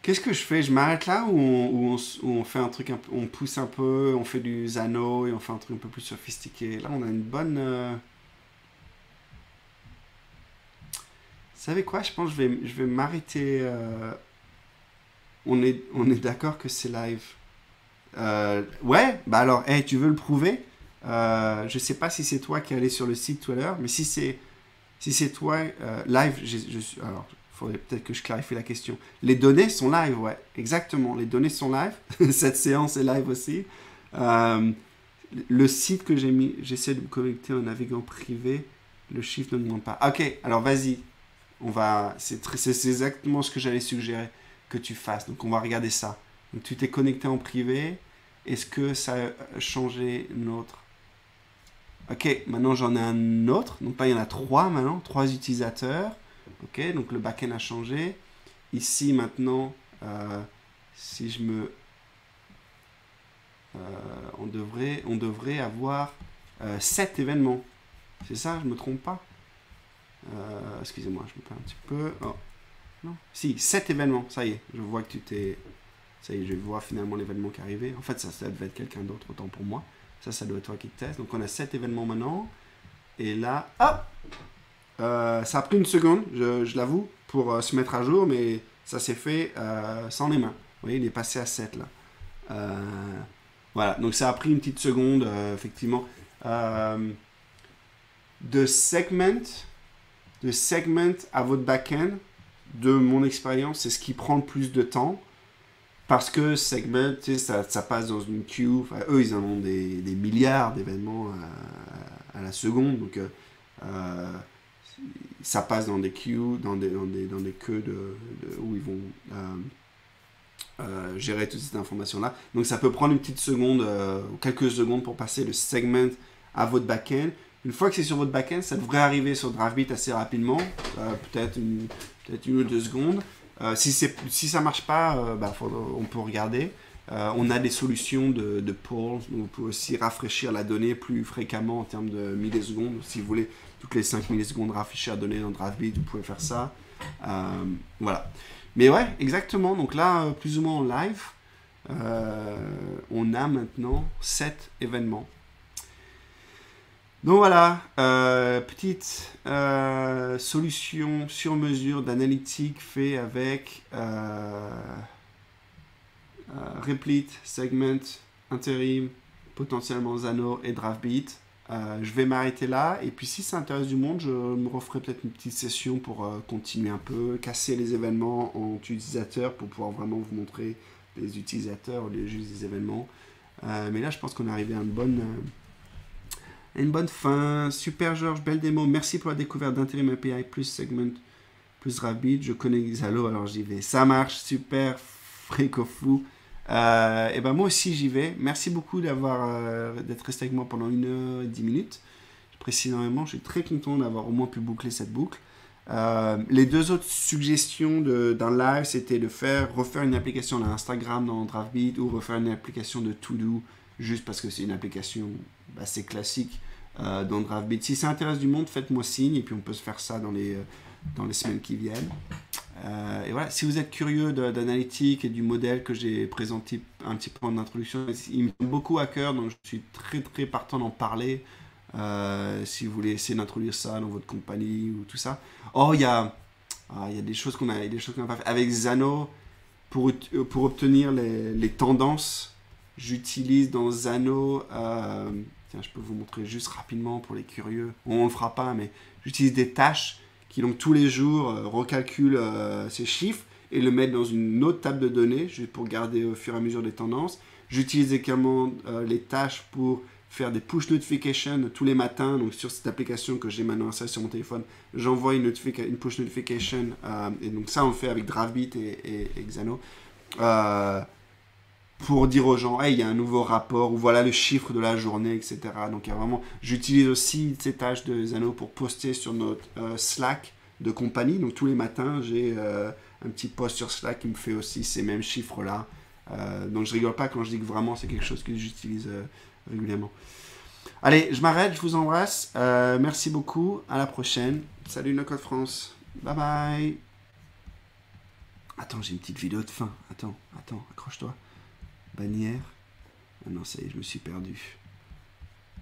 Qu'est-ce que je fais? Je m'arrête là ou on fait un truc, on pousse un peu, on fait du Zano et on fait un truc un peu plus sophistiqué. Là, on a une bonne... Vous savez quoi? Je pense que je vais m'arrêter. On est d'accord que c'est live. Ouais, bah alors, hey, tu veux le prouver? Je sais pas si c'est toi qui es allé sur le site tout à l'heure, mais si c'est toi, live, alors, il faudrait peut-être que je clarifie la question. Les données sont live, ouais, exactement. Les données sont live. Cette séance est live aussi. Le site que j'ai mis, j'essaie de me connecter en navigant privé. Le chiffre ne demande pas. Ok, alors vas-y. C'est exactement ce que j'allais suggérer que tu fasses. Donc, on va regarder ça. Donc, tu t'es connecté en privé. Est-ce que ça a changé notre... Ok, maintenant, j'en ai un autre. Donc, là, il y en a 3 maintenant. 3 utilisateurs. Ok, donc le backend a changé. Ici, maintenant, si je me... on devrait avoir 7 événements. C'est ça, je ne me trompe pas? Excusez-moi, je me perds un petit peu. Oh, non. Si, 7 événements, ça y est. Je vois que tu t'es... Ça y est, je vois finalement l'événement qui est arrivé. En fait, ça devait être quelqu'un d'autre, autant pour moi. Ça doit être toi qui te teste. Donc, on a 7 événements maintenant. Et là, hop! Ça a pris une seconde, je l'avoue, pour se mettre à jour, mais ça s'est fait sans les mains. Vous voyez, il est passé à 7 là. Voilà, donc ça a pris une petite seconde, effectivement. De segment à votre back-end, de mon expérience, c'est ce qui prend le plus de temps. Parce que segment, ça passe dans une queue. Enfin, eux, ils en ont des milliards d'événements à la seconde. Donc, ça passe dans des queues, dans des queues où ils vont gérer toute cette information-là. Donc, ça peut prendre une petite seconde ou quelques secondes pour passer le segment à votre back-end. Une fois que c'est sur votre back-end, ça devrait arriver sur Draftbeat assez rapidement, peut-être une ou 2 secondes. Si ça ne marche pas, on peut regarder. On a des solutions de polls. Vous pouvez aussi rafraîchir la donnée plus fréquemment en termes de millisecondes. Si vous voulez toutes les 5 millisecondes rafraîchir la donnée dans Draftbeat, vous pouvez faire ça. Voilà. Mais ouais, exactement. Donc là, plus ou moins en live, on a maintenant 7 événements. Donc voilà, petite solution sur mesure d'analytique fait avec Replit, Segment, Interim, potentiellement Zano et Draftbeat. Je vais m'arrêter là et puis si ça intéresse du monde, je me referai peut-être une petite session pour continuer un peu, casser les événements en utilisateurs pour pouvoir vraiment vous montrer les utilisateurs, les juste des événements. Mais là, je pense qu'on est arrivé à une bonne fin. Super Georges, belle démo. Merci pour la découverte d'Interim API plus Segment plus Draftbeat. Je connais Xalo, alors j'y vais. Ça marche, super, fréco-fou. Et ben moi aussi j'y vais. Merci beaucoup d'être resté avec moi pendant 1 heure et 10 minutes. Je précise énormément, je suis très content d'avoir au moins pu boucler cette boucle. Les 2 autres suggestions d'un live, c'était de refaire une application d'Instagram dans Draftbeat ou refaire une application de To-Do juste parce que c'est une application assez classique dans Draftbeat. Si ça intéresse du monde, faites-moi signe et puis on peut se faire ça dans les semaines qui viennent. Et voilà, si vous êtes curieux d'analytique et du modèle que j'ai présenté un petit peu en introduction, il me tient beaucoup à cœur, donc je suis très très partant d'en parler. Si vous voulez essayer d'introduire ça dans votre compagnie ou tout ça. Oh, il y a des choses qu'on a pas fait. Avec Zano, pour obtenir les tendances, j'utilise dans Zano, tiens, je peux vous montrer juste rapidement pour les curieux. On ne le fera pas, mais j'utilise des tâches qui donc tous les jours recalculent ces chiffres et le mettent dans une autre table de données, juste pour garder au fur et à mesure des tendances. J'utilise également les tâches pour faire des push notifications tous les matins. Donc sur cette application que j'ai maintenant installée sur mon téléphone, j'envoie une push notification. Et donc ça, on le fait avec Draftbeat et Xano. Pour dire aux gens, hey, il y a un nouveau rapport, ou voilà le chiffre de la journée, etc. Donc, il y a vraiment... J'utilise aussi ces tâches de Zano pour poster sur notre Slack de compagnie. Donc, tous les matins, j'ai un petit post sur Slack qui me fait aussi ces mêmes chiffres-là. Donc, je rigole pas quand je dis que vraiment, c'est quelque chose que j'utilise régulièrement. Allez, je m'arrête, je vous embrasse. Merci beaucoup, à la prochaine. Salut No Code France. Bye bye. Attends, j'ai une petite vidéo de fin. Attends, accroche-toi. Bannière. Ah non, ça y est, je me suis perdu.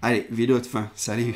Allez, vidéo de fin. Salut.